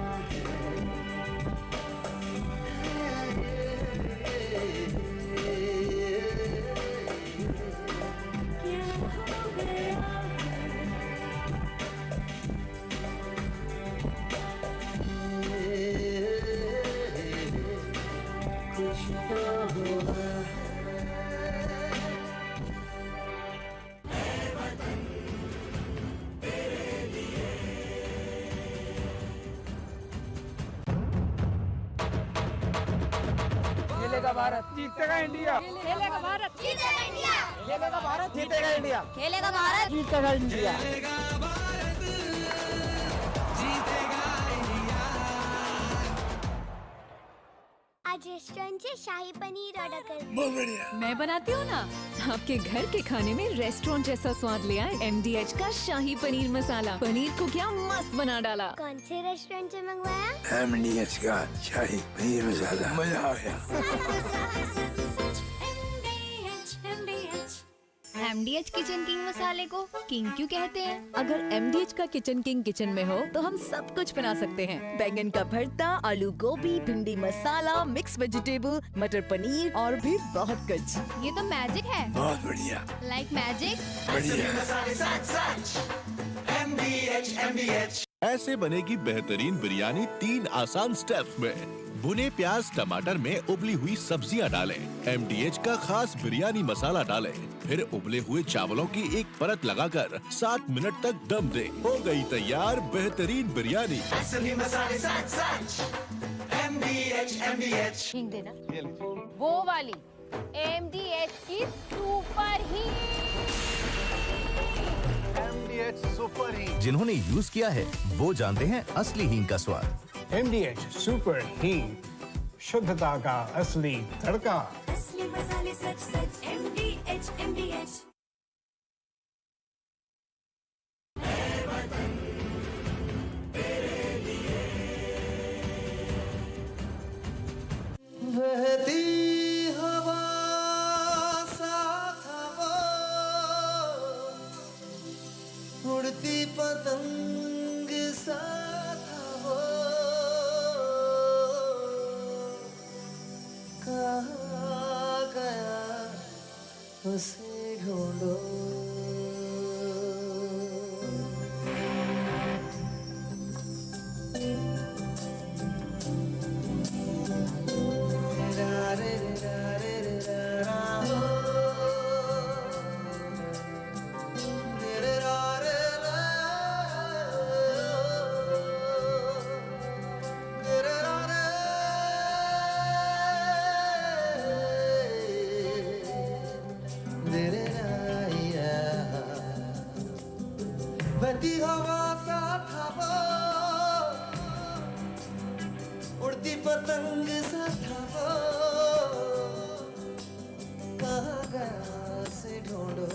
क्या हो गया कुछ तो हुआ खेलेगा भारत, जीतेगा इंडिया, खेलेगा भारत, जीतेगा इंडिया, खेलेगा भारत, जीतेगा इंडिया, खेलेगा भारत, जीतेगा इंडिया। आज रेस्टोरेंट से शाही पनीर ऑर्डर कर। बहुत बढ़िया। मैं बनाती हूँ ना, आपके घर के खाने में रेस्टोरेंट जैसा स्वाद ले आए MDH का शाही पनीर मसाला। पनीर को क्या मस्त बना डाला। कौन से रेस्टोरेंट से मंगवाया? MDH का शाही पनीर मसाला, मजा आ गया। MDH किचन किंग मसाले को किंग क्यों कहते हैं? अगर MDH का किचन किंग किचन में हो तो हम सब कुछ बना सकते हैं। बैंगन का भरता, आलू गोभी, भिंडी मसाला, मिक्स वेजिटेबल, मटर पनीर और भी बहुत कुछ। ये तो मैजिक है। बहुत बढ़िया। Like magic. MDH। ऐसे बनेगी बेहतरीन बिरयानी 3 आसान स्टेप्स में। भुने प्याज टमाटर में उबली हुई सब्जियां डालें। MDH का खास बिरयानी मसाला डालें। फिर उबले हुए चावलों की एक परत लगाकर 7 मिनट तक दम दें। हो गई तैयार बेहतरीन बिरयानी। असली मसाले सच MDH। हिंग देना। वो वाली MDH की सुपर जिन्होंने यूज किया है वो जानते हैं असली हींग का स्वाद। MDH सुपर हींग, शुद्धता का असली तड़का। असली मसाले सच MDH। बहती हवा साथ हवा, उड़ती पतंग साथ हवा, कहाँ गया उसे ढूंढो। बहती हवा साथ हवा, उड़ती पतंग साथ हवा, कहाँ गया से ढूंढो।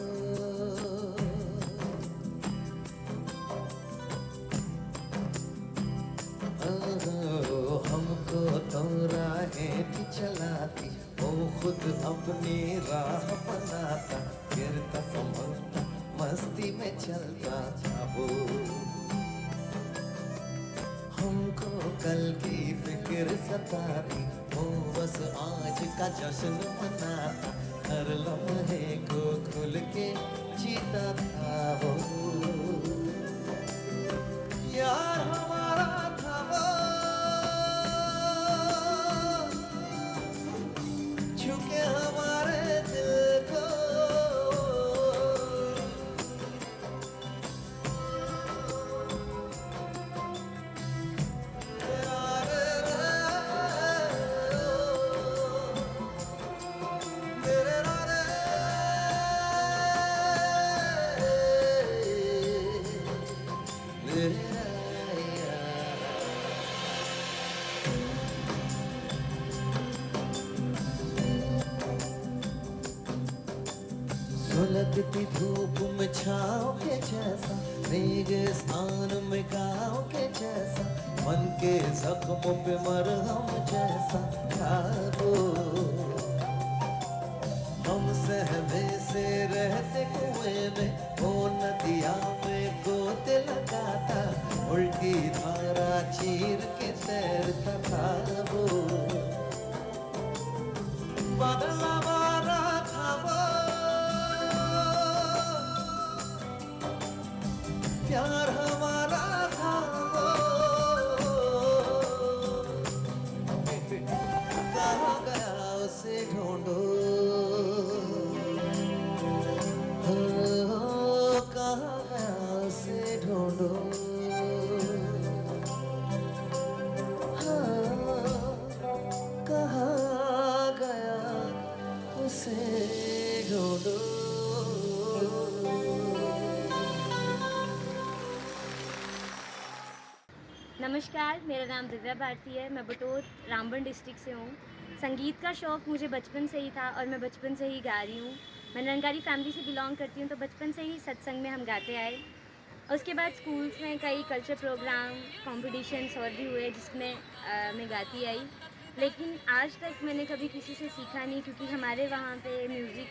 हमको तो राहें थी चलाती, वो खुद अपनी राह बनाता, गिरता संभलता मस्ती में चलता था वो। हमको कल की फिक्र सताती, वो बस आज का जश्न मनाता, हर लम्हे को खुल के जीता था वो। यार हमारा था वो, छुके हमारे दिल को। सुलगती धूप में छाँव के जैसा, रेगिस्तान में गाँव के जैसा, मन के जख्मों पे मरहम जैसा था वो। हम सहमे से रहते कुएं में, वो नदिया में गोते लगाता, उल्टी धारा चीर के तैरता था वो। बादल हमारा था वो, प्यार हमारा था वो, कहाँ गया उसे ढूंढो। कहाँ गया उसे ढूंढो। कहाँ गया उसे ढूंढो। नमस्कार, मेरा नाम दिव्या भारती है। मैं बटोर रामबन डिस्ट्रिक्ट से हूँ। संगीत का शौक़ मुझे बचपन से ही था और मैं बचपन से ही गा रही हूँ। मैं निरंकारी फैमिली से बिलोंग करती हूँ, तो बचपन से ही सत्संग में हम गाते आए। और उसके बाद स्कूल्स में कई कल्चर प्रोग्राम, कॉम्पिटिशन्स और भी हुए जिसमें मैं गाती आई। लेकिन आज तक मैंने कभी किसी से सीखा नहीं, क्योंकि हमारे वहाँ पे म्यूज़िक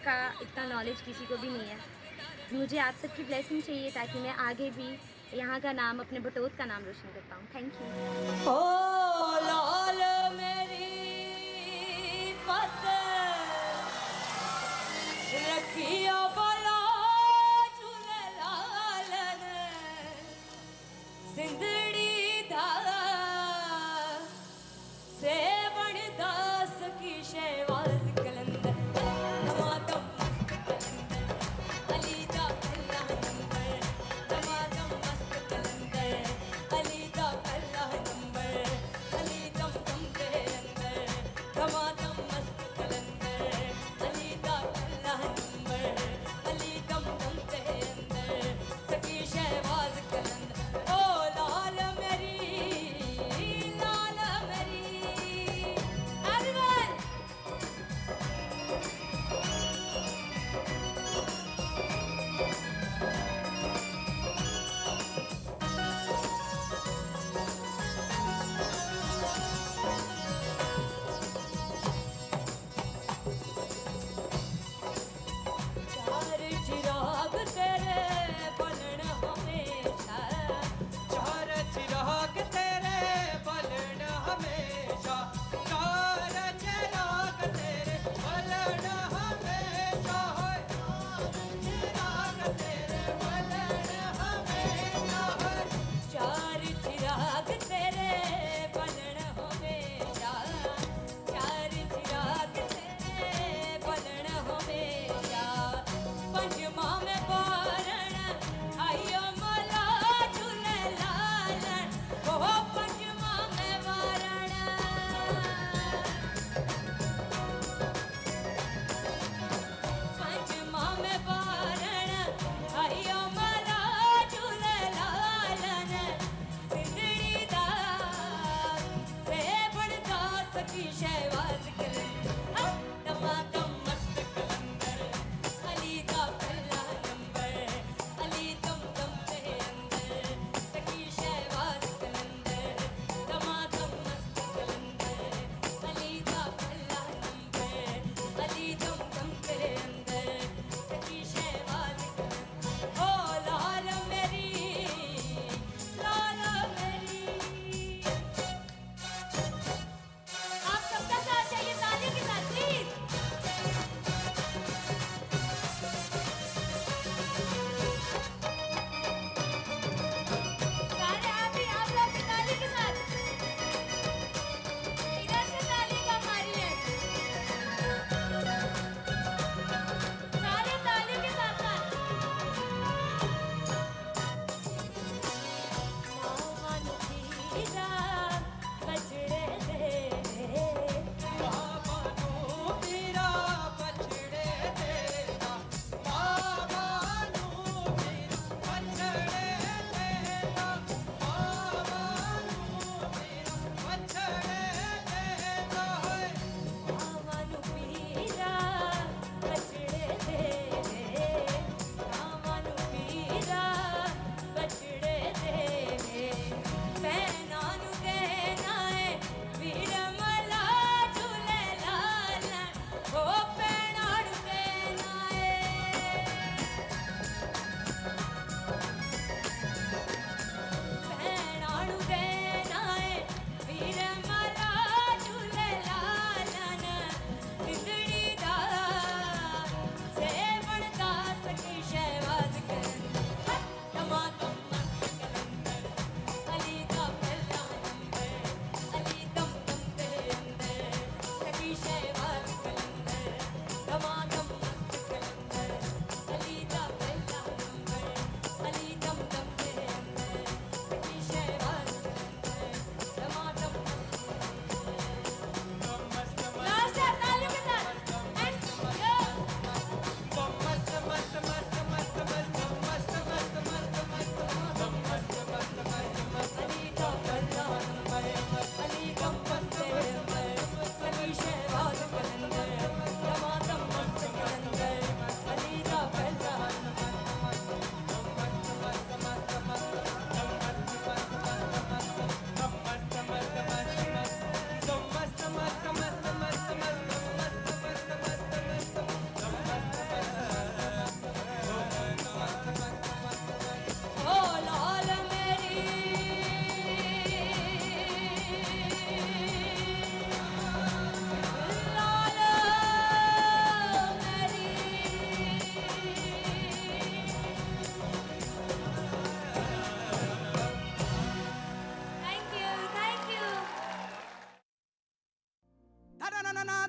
का इतना नॉलेज किसी को भी नहीं है। मुझे आप सबकी ब्लेसिंग चाहिए ताकि मैं आगे भी यहाँ का नाम, अपने बटोत का नाम रोशन कर पाऊँ। Thank you. ओ लाल मेरी पत रखिया बला झूले लाल ने सिंधड़ी धा से बड़ी दास की शेवाज कलंदर दमादम मस्त कलंदर अली दा अल्लाह नंबर दमादम मस्त कलंदर अली दा अल्लाह नंबर अली दम दम दे अंदर दमादम मस्त कलंदर अली दा अल्लाह नंबर अली दम दम दे अंदर सकी शेवाज कलंदर ओ लाल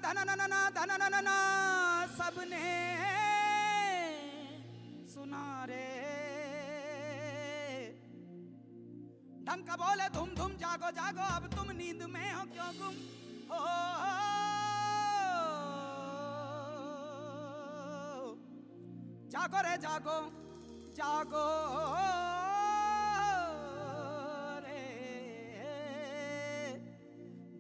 धनननना सबने सुना रे। ढंग का बोले धुम धुम जागो जागो अब तुम नींद में हो क्यों गुम हो। जागो रे जागो जागो रे।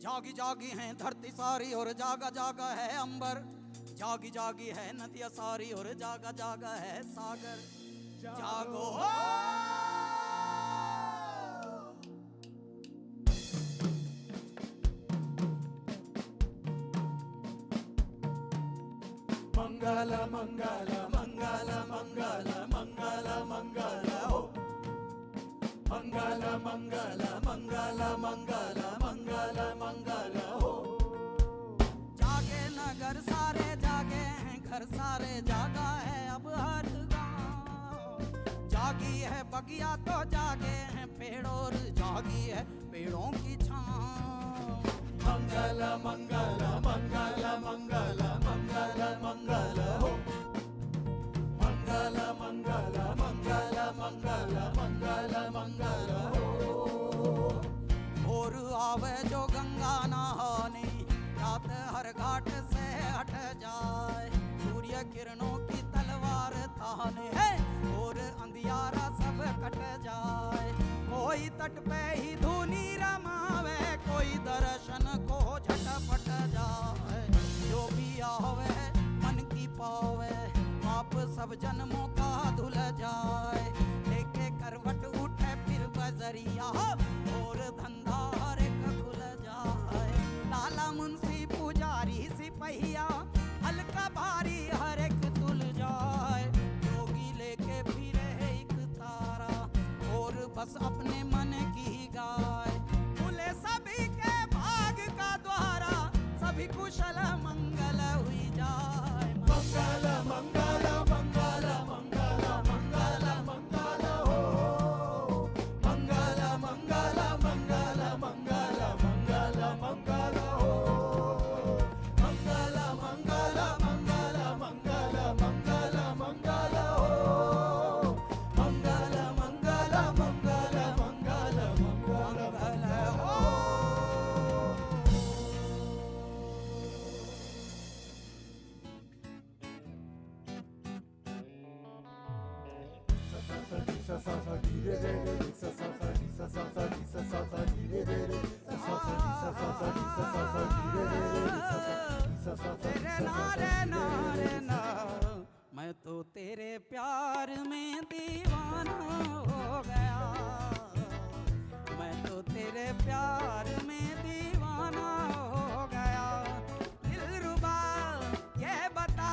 जागी जागी है धरती सारी और जागा जागा है अंबर। जागी जागी है नदियां सारी और जागा जागा है सागर। जागो मंगल मंगल मंगल मंगल मंगल मंगल हो। मंगल मंगल मंगल मंगल मंगल मंगल हो। जागे नगर सारे जागे हैं घर सारे जागा है अब हर गाँव। जागी है बगिया तो जागे हैं पेड़ और जागी है पेड़ों की छाँव। मंगल मंगल मंगल मंगल मंगल मंगल हो। मंगल मंगल मंगल मंगल मंगल मंगल हो। और आवे जो गंगा नहाने रात हर घाट से हट जाए। सूर्य किरणों की तलवार ताने है और अंधियारा सब कट जाए। कोई तट पे ही धुनी रमावे कोई दर्शन को झटपट जाए। जो भी आवे मन की पावे पाप सब जन्मों का धुल जाए। लेके करवट उठे फिर बजरिया और धंधा हर एक खुल जाए। लाला मुंशी पुजारी सिपहिया हल्का भारी हर एक तुल जाए। जोगी लेके फिरे एक तारा और बस अपने मन की गाय। खुले सभी के भाग का द्वारा सभी कुशल मंगल हुई जाए। मंगल मंगल मंगल मंगल मंगल मंगल हो। मंगल मंगल मंगल मंगल मंगल मंगल हो। मंगल मंगल मंगल मंगल मंगल मंगल हो। मंगल मंगल मंगल मंगल मंगल हो। मैं तो तेरे प्यार में दीवाना हो गया। मैं तो तेरे प्यार में दीवाना हो गया। दिलरुबा ये बता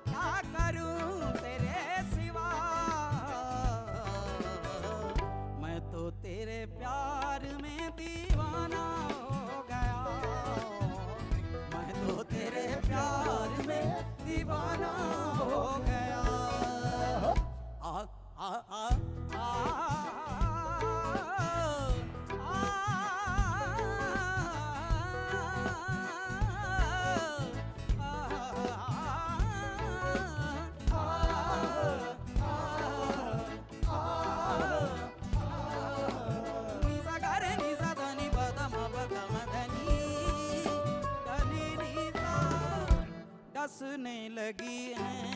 क्या करूं तेरे सिवा। मैं तो तेरे प्यार में दीवाना हो गया। मैं तो तेरे प्यार में दीवाना हो गया। आ आ आ आ डसने लगी हैं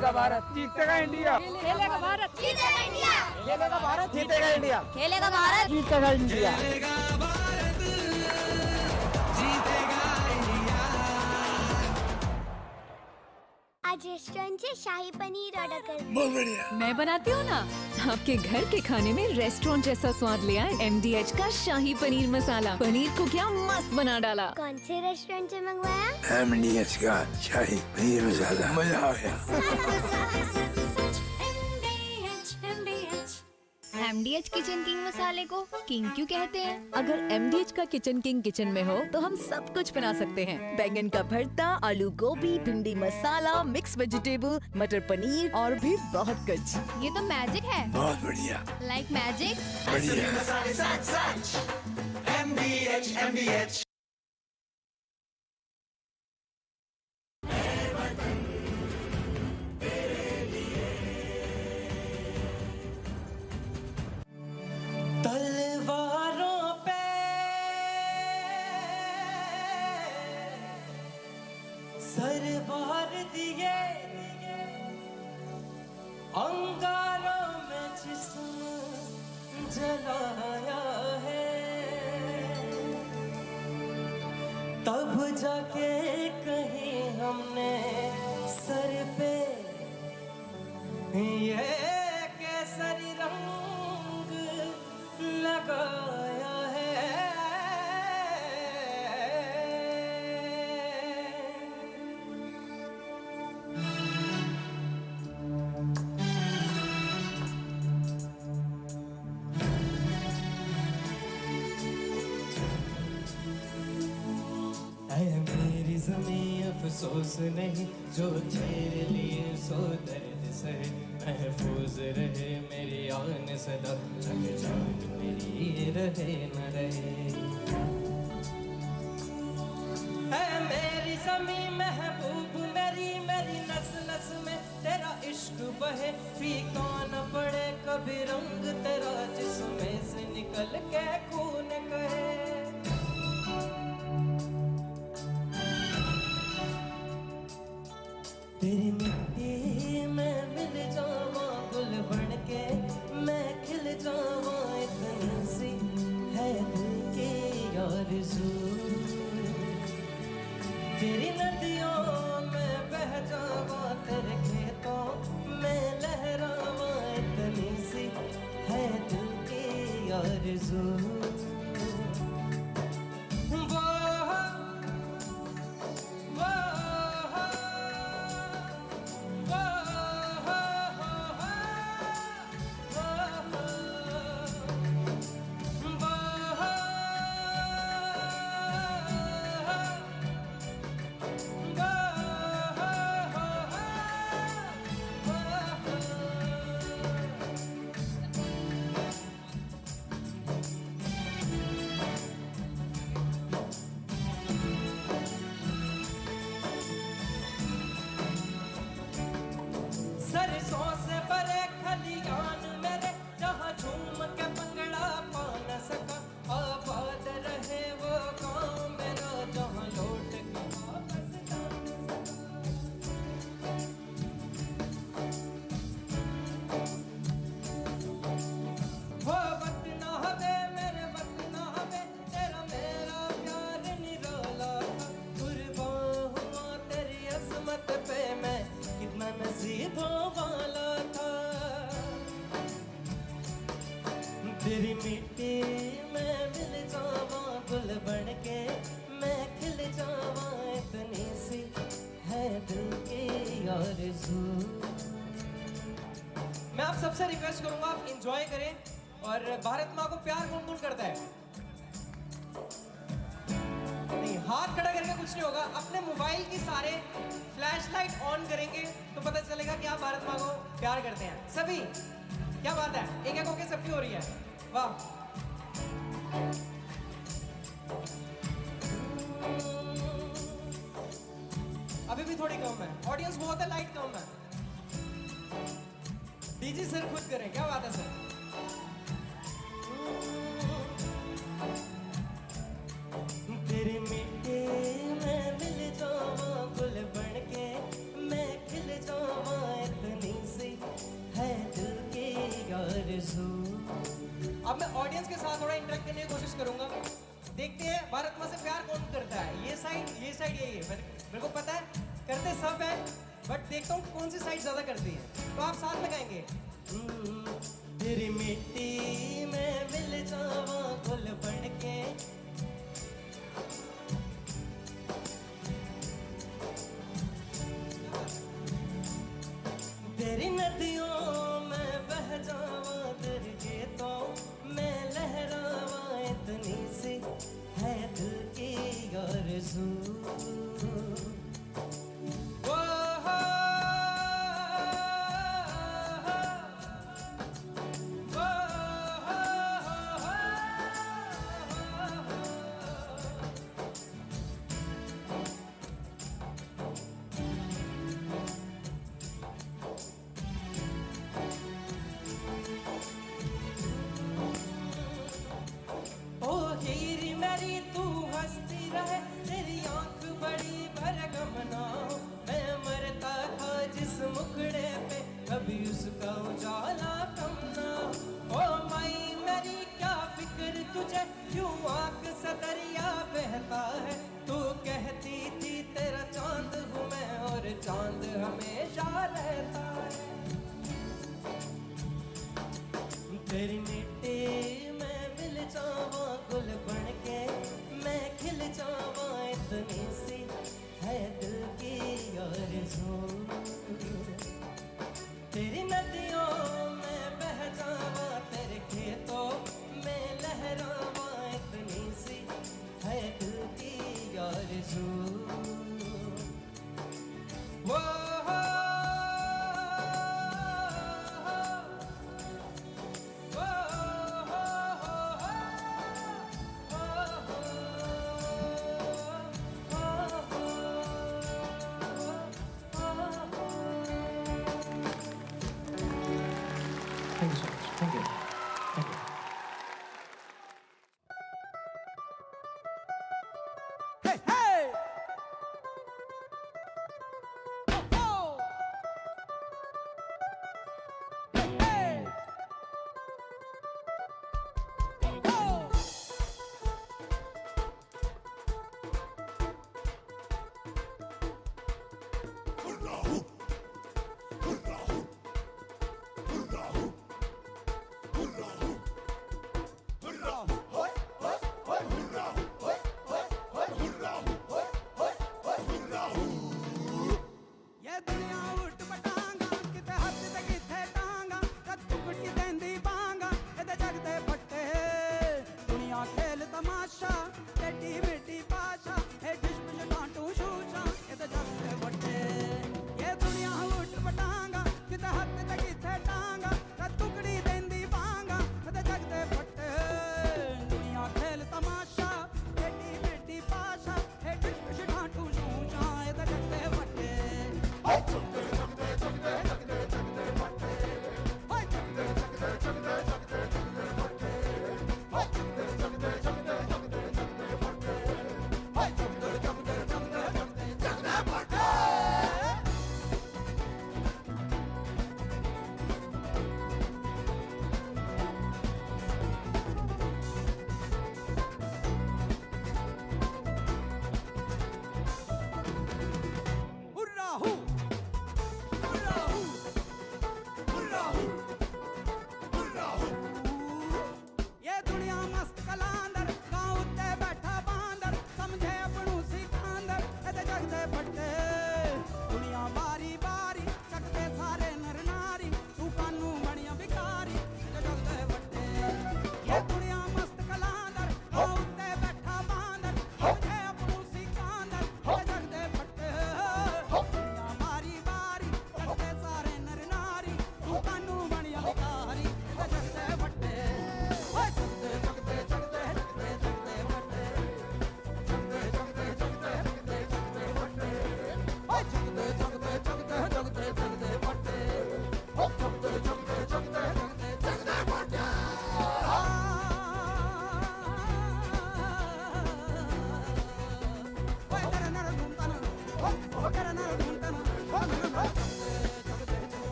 खेलेगा भारत, जीतेगा इंडिया, खेलेगा भारत, जीतेगा इंडिया, खेलेगा भारत, जीतेगा इंडिया, खेलेगा भारत, जीतेगा इंडिया। आज रेस्टोरेंट से शाही पनीर ऑर्डर कर बहुत बढ़िया। मैं बनाती हूँ ना, आपके घर के खाने में रेस्टोरेंट जैसा स्वाद ले आए MDH का शाही पनीर मसाला। पनीर को क्या मस्त बना डाला। कौन से रेस्टोरेंट से मंगवाया? MDH का शाही पनीर मसाला, मजा आ गया। MDH किचन किंग मसाले को किंग क्यों कहते हैं? अगर MDH का किचन किंग किचन में हो तो हम सब कुछ बना सकते हैं। बैंगन का भरता, आलू गोभी, भिंडी मसाला, मिक्स वेजिटेबल, मटर पनीर और भी बहुत कुछ। ये तो मैजिक है। बहुत बढ़िया। Like magic. बढ़िया। मसाले सच MDH तलवारों पे सरवार दिए, अंगारों में जिस्म जलाया है, तब जाके कहीं हमने सर पे ये केसरी रंग लगाया है। ऐ मेरी ज़मीं अफसोस नहीं जो तेरे लिए सो दर्द सहे, महफूज रहे मेरी आन सदा, चाहे जान मेरी रहे न रहे। ऐ मेरी ज़मीं महबूब मेरी, मेरी नस नस में तेरा इश्क बहे, फीका न पड़े कभी रंग तेरा जिसमें से निकल के खून कहे। तेरी मिट्टी में मिल जावा गुल बन के, मैं खिल जावा इतनी सी है दिल की आरज़ू। तेरी नदियों में बह जावा, तेरे खेतों में लहरावा इतनी सी है दिल की आरज़ू। सरसों से भरे खलियान मेरे, जहाँ झूम के भंगड़ा पा न सका, आबाद रहे वो गाँव मेरा, जहाँ लौट के वापस जा न सका। वो वक्त ना हवे मेरे वक्त ना हवे, तेरा मेरा प्यार निराला था, कुर्बान हुआ तेरी अज़मत पे मैं, कितना नसीबों वाला था। तेरी मिट्टी में मिल जावा गुल बन के, मैं खिल जावा इतनी सी है दिल की आरज़ू। मैं आप सबसे रिक्वेस्ट करूंगा आप एंजॉय करें। और भारत माँ को प्यार कौन कौन करता है? नहीं, हाथ खड़ा करके कुछ नहीं होगा। अपने मोबाइल की सारे फ्लैशलाइट ऑन करेंगे तो पता चलेगा कि आप भारत माँ को प्यार करते हैं। सभी, क्या बात है, एक एक होके सबकी हो रही है। वाह। अभी भी थोड़ी कम है, ऑडियंस बहुत है, लाइट कम है। डीजी सर खुद करें, क्या बात है सर। तेरी मिट्टी में मिल जावा गुल बन के, मैं खिल जावा प्यार कौन करता है? ये साइड यही है। मेरे को पता है करते सब है, बट देखता हूँ कौन सी साइड ज्यादा करती है। तो आप साथ में गाएंगे। तेरी मिट्टी में मिल जावा गुल बन के, तेरी नदियों में बह जावा, तेरे खेतों में लहरावा, इतनी सी है दिल की आरज़ू। कभी उसका उजाला कम ना। ओ माई मेरी क्या फिक्र तुझे, क्यों आंख से दरिया बहता है। तू कहती थी तेरा चांद हूँ मैं, और चांद हमेशा रहता है। तेरी मिट्टी में मिल जावा गुल बन के, मैं खिल जावा, इतनी सी है दिल की आरज़ू। तेरी नदियों में बह जावा, तेरे खेतों में लहरावा, इतनी सी है दिल की आरज़ू। वो Thank you so much. Thank you. Thank you.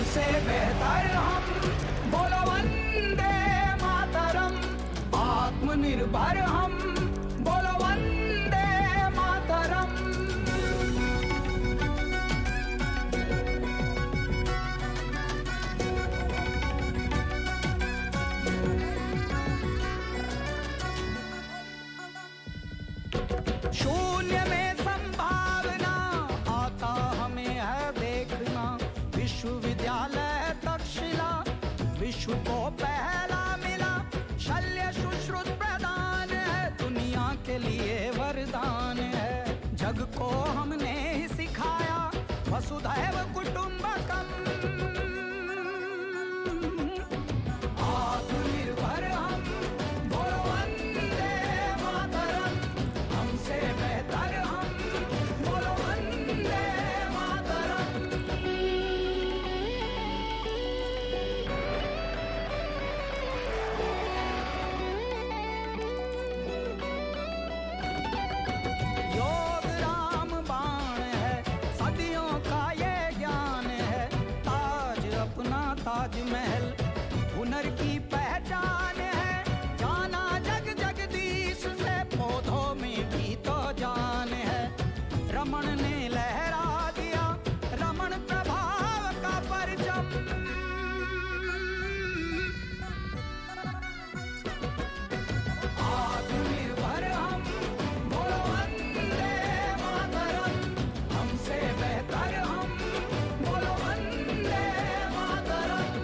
हमसे बेहतर हम, बोलो वंदे मातरम। आत्मनिर्भर हम, बोलो वंदे मातरम। शून्य में संभावना आता हमें है देखना, विश्वविद्यालय तक्षशिला विश्व को पहला मिला। शल्य सुश्रुत प्रदान है, दुनिया के लिए वरदान है। जग को हमने ही सिखाया वसुधैव कुटुंबकम। आत्मनिर्भर हम, बोलो वंदे मातरम। हमसे बेहतर हम, बोलो वंदे मातरम। योग राम बाण है, सदियों का ये ज्ञान है। ताज अपना ताजमहल हुनर की पहचान है। जाना जग जगदीश से, पौधों में भी तो जान है। रमण ने लहरा दिया रमण प्रभाव का परचम। आत्मनिर्भर हम, बोलो वंदे मातरम। हमसे बेहतर हम, बोलो वंदे मातरम।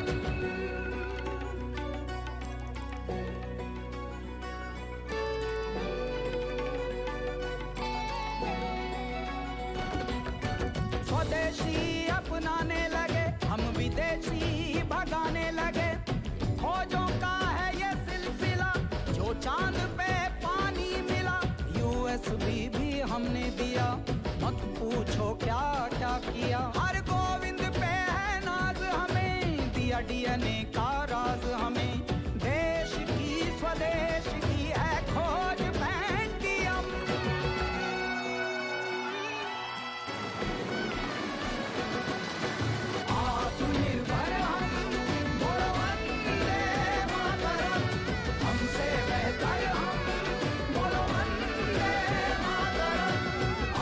स्वदेशी अपनाने लगे, हम विदेशी भगाने लगे। खोजों का है ये सिलसिला, जो चांद पे पानी मिला। यूएसबी भी हमने दिया, मत पूछो क्या क्या किया। हर गोविंद पे है नाज हमें, दिया डीएनए का राज हमें। देश की स्वदेश की है खोज पेंटियम। आत्मनिर्भर हम, बोलो वंदे मातरम। हमसे बेहतर हम, बोलो वंदे मातरम।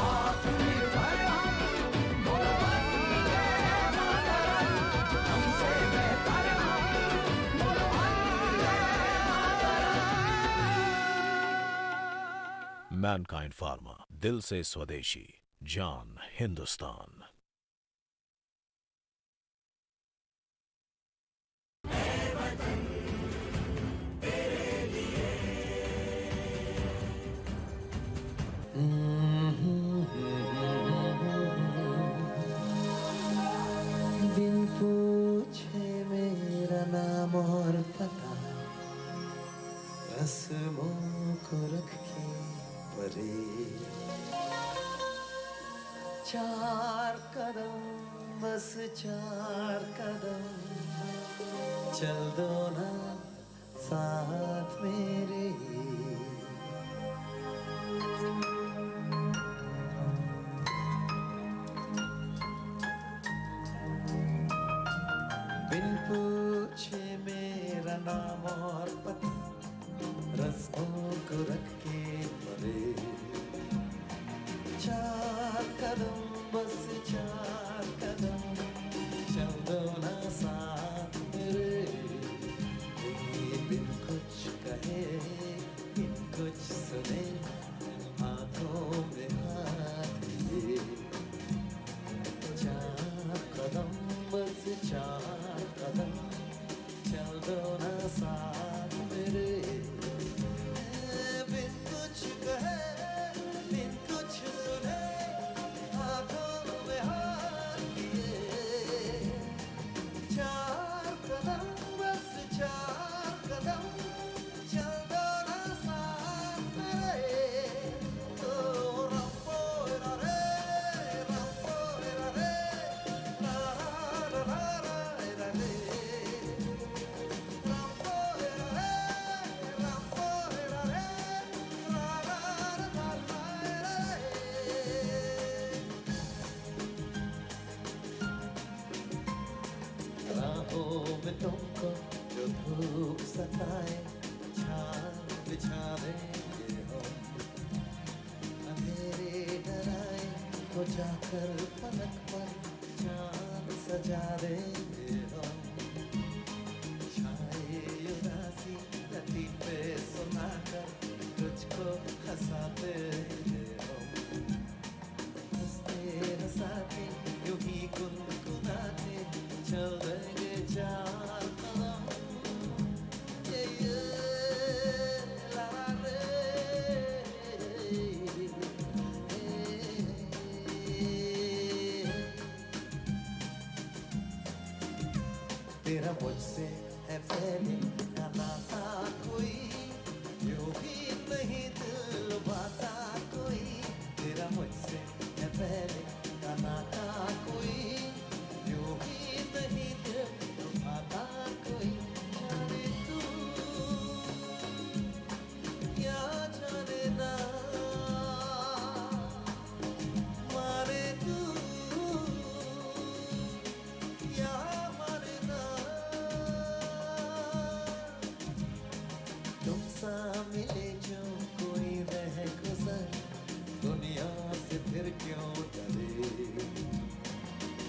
आत्मनिर्भर हम, बोलो वंदे मातरम। हमसे बेहतर हम, बोलो वंदे मातरम। मैनकाइंड फार्मा, दिल से स्वदेशी, जान हिंदुस्तान। बिन पूछे मेरा नाम और पता, रस्मों को रख के परे। चार कदम, बस चार कदम, चल दो ना साथ मेरे। बिन पूछे मेरा नाम और पता, रस्मों को रख के परे। चार कदम, बस चार कदम, चल दो ना साथ मेरे। ये बिन कुछ कहे, बिन कुछ सुने, हाथों में हाथ लिए। चार कदम, बस चार कदम, चल दो ना साथ मेरे। बिन कुछ कहे, बिन कुछ सुने, हाथों में हाथ लिए। चार कदम, बस चार कदम, चल दो ना साथ मेरे। ओ रंपो रा रे, रंपो रा रे, रा रा रा रा रा रे। रंपो धूप सताए छान बिछा देंगे हम, अंधेरे डराए तो जाकर पलक पर चांद सजा देंगे हम, छाए उदासी लतीफे सुनाकर तुझको हंसाते हैं हम, हंसते हंसाते यूं ही गुनगुनाते चल देंगे चार कदम, ये ला ला तेरा मुझसे है पहले का नाता कोई, यूं ही नहीं दिल लुभाता कोई, तेरा मुझसे है पहले का नाता कोई, यूं ही नहीं दिल लुभाता कोई, जाने तू क्या जाने ना माने तू क्या माने ना, तुमसा मिले जो कोई रह गुजर दुनिया से फिर क्यों डरे,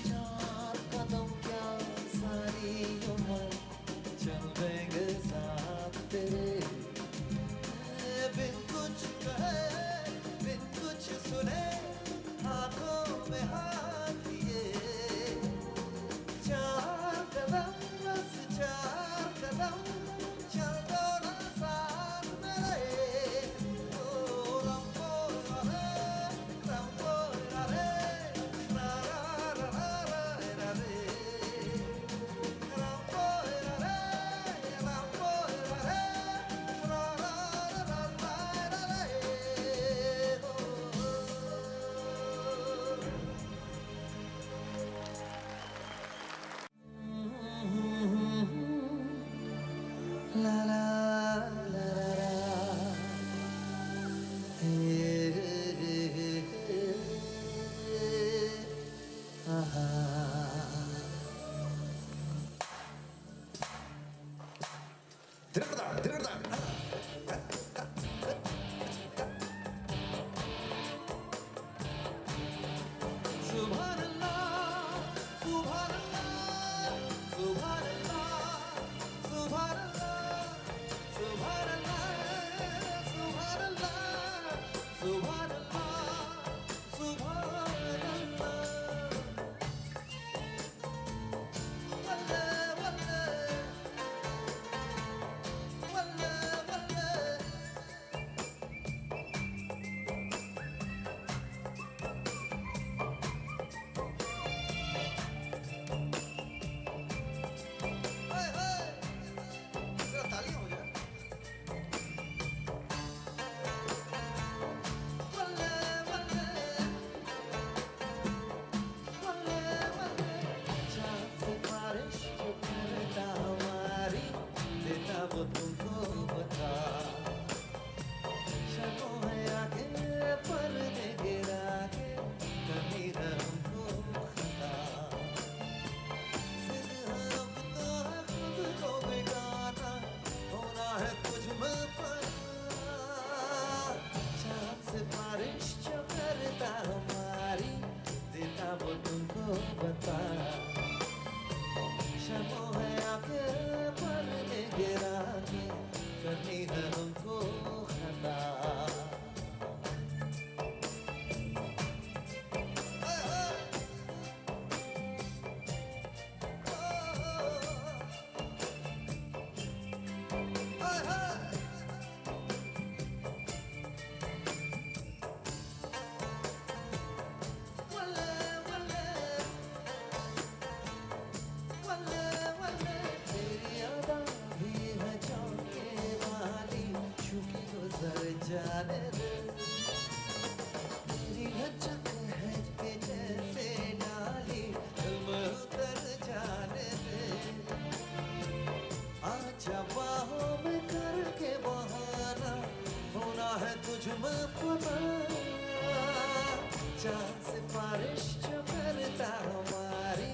चार कदम क्या सारी उम्र चल देंगे साथ तेरे, बिन कुछ कहे बिन कुछ सुने हाथों में हाथ लिए, चार कदम बस चार कदम चल दो ना साथ मेरे, ओ रंगो रे रा रा रा रा रा रे, रंगो रे रंगो रे रा रा रा रा रे ला ला ला ला आहा सुभान अल्लाह सुभान अल्लाह सुभान अल्लाह सुभान अल्लाह सुभान अल्लाह सुभान अल्लाह सुभान अल्लाह सुभान अल्लाह, वल्ले वल्ले वल्ले वल्ले वो तुमको बता, शर्मों है आगे पर्दे गिरा के कभी हमको खता, फिर हम तो है खुद को बिगाना, होना है कुछ में पना, चाँद सिफारिश जो करता हमारी देता वो तुमको बता, शर्मों है आगे पर्दे गिरा के करनी है हमको खता, जाने दे तेरी लचक है के जैसे डाली दिल में उतर जाने दे, आजा बाहों में करके बहाना, होना है तुझ में पना, चाँद सिफारिश जो करता हमारी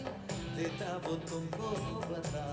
देता वो तुमको बता,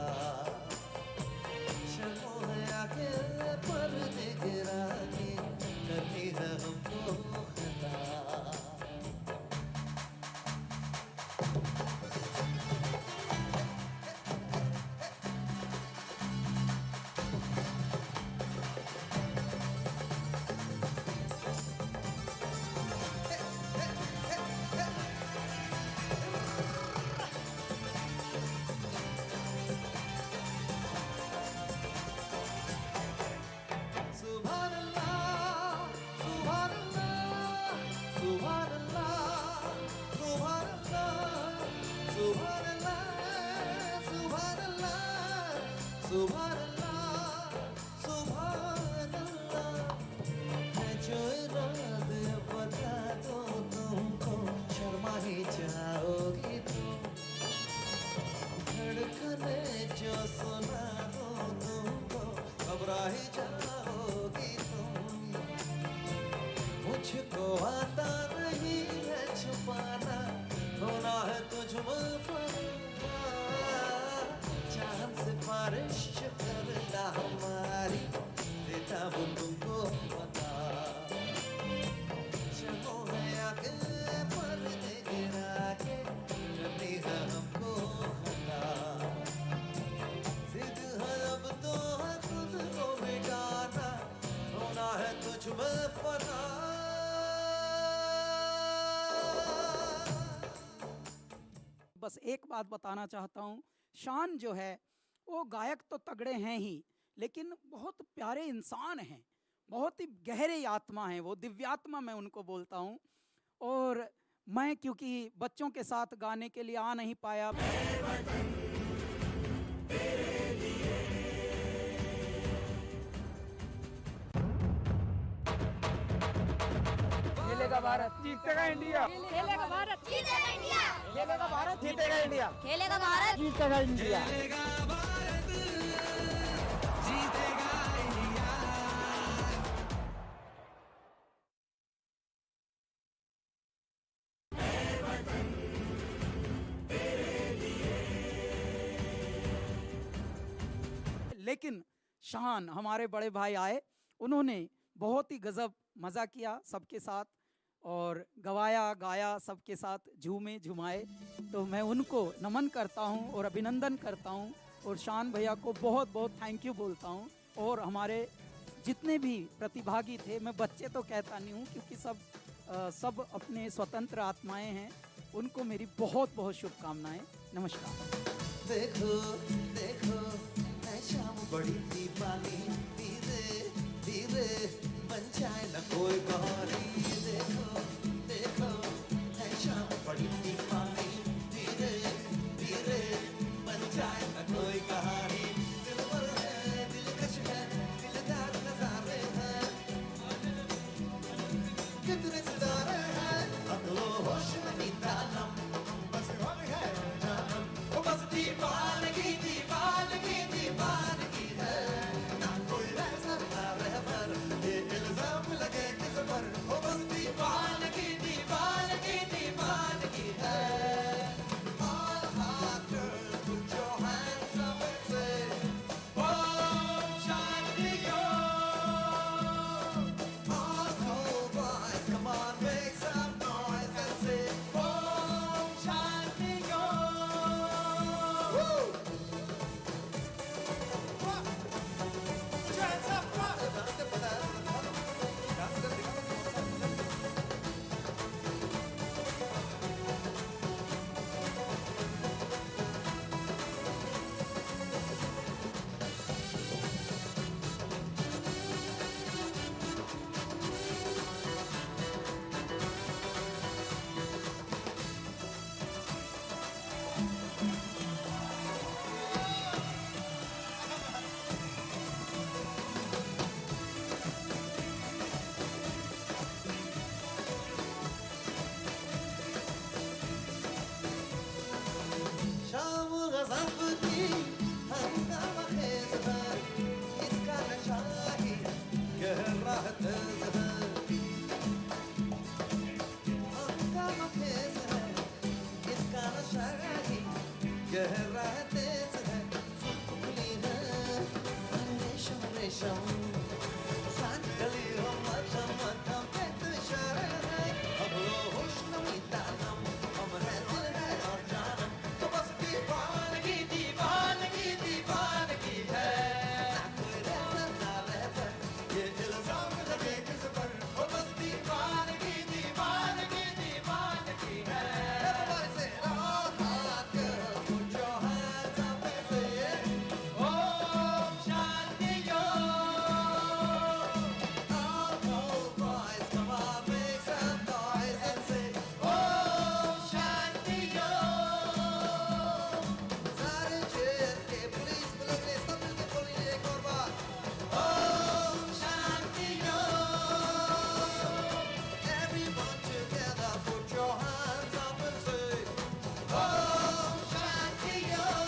बेफना बस एक बात बताना चाहता हूँ, शान जो है वो गायक तो तगड़े हैं ही, लेकिन बहुत प्यारे इंसान हैं, बहुत ही गहरे आत्मा हैं, वो दिव्यात्मा मैं उनको बोलता हूँ। और मैं क्योंकि बच्चों के साथ गाने के लिए आ नहीं पाया, खेलेगा भारत, जीतेगा इंडिया। खेलेगा भारत, जीतेगा इंडिया। खेलेगा भारत, जीतेगा इंडिया। खेलेगा भारत, जीतेगा इंडिया। लेकिन शान हमारे बड़े भाई आए, उन्होंने बहुत ही गजब मज़ा किया सबके साथ और गवाया गाया, सबके साथ झूमे झुमाए। तो मैं उनको नमन करता हूं और अभिनंदन करता हूं और शान भैया को बहुत बहुत थैंक यू बोलता हूं। और हमारे जितने भी प्रतिभागी थे, मैं बच्चे तो कहता नहीं हूं क्योंकि सब अपने स्वतंत्र आत्माएं हैं, उनको मेरी बहुत बहुत शुभकामनाएं। नमस्कार। देखो देखो मैं शाम बड़ी दीवानी, धीरे धीरे बन जाए न कोई कहानी। देखो देखो मैं शाम बड़ी दीवानी, धीरे धीरे बन जाए न कोई कहानी। दिलबर है, दिलकश है, दिलदार नजारे हैं, कितने सितारे हैं, अकलो होश में निदानम, बस हो है जानम, वो बस दीवानगी दीवानगी दीवानगी है, ना कोई ऐसा रहबर ये इल्जाम लगे किस पर, वो बस दीवानगी दीवानगी दीवानगी है। All hot girls put your hands up and say Om Shanti Om. All cold boys come on make some noise and say Om Shanti Om. Woo! Put your hands up, शाम गज़ब की हंगामा खेज है, इसका नशा ही गहरा तेज है। हंगामा खेज है, इसका नशा ही गहरा तेज है। सुखली है रेशम रेशम, सांझ गली हो मध्यम मध्यम पेट इशारे है। अब लो होश नमी दानम, हम है दिल है और जानम, तो बस दीवानगी दीवानगी दीवानगी है, ना कोई रहबर ये इल्जाम लगे किस पर, वो बस दीवानगी दीवानगी दीवानगी है। Everybody say all hot girls put your hands up and say Om Shanti Om. All cold boys come on make some noise and say Om Shanti Om. सारे जेल के पुलिस बुलगने सब मिलके बोलिए एक और बार Om Shanti Om. Everyone together put your hands up and say Om Shanti Om.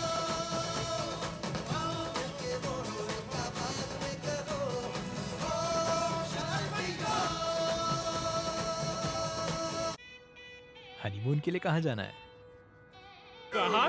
आओ मिलके बोलो एक आवाज में कहो Om Shanti Om. हनीमून के लिए कहाँ जाना है? कहाँ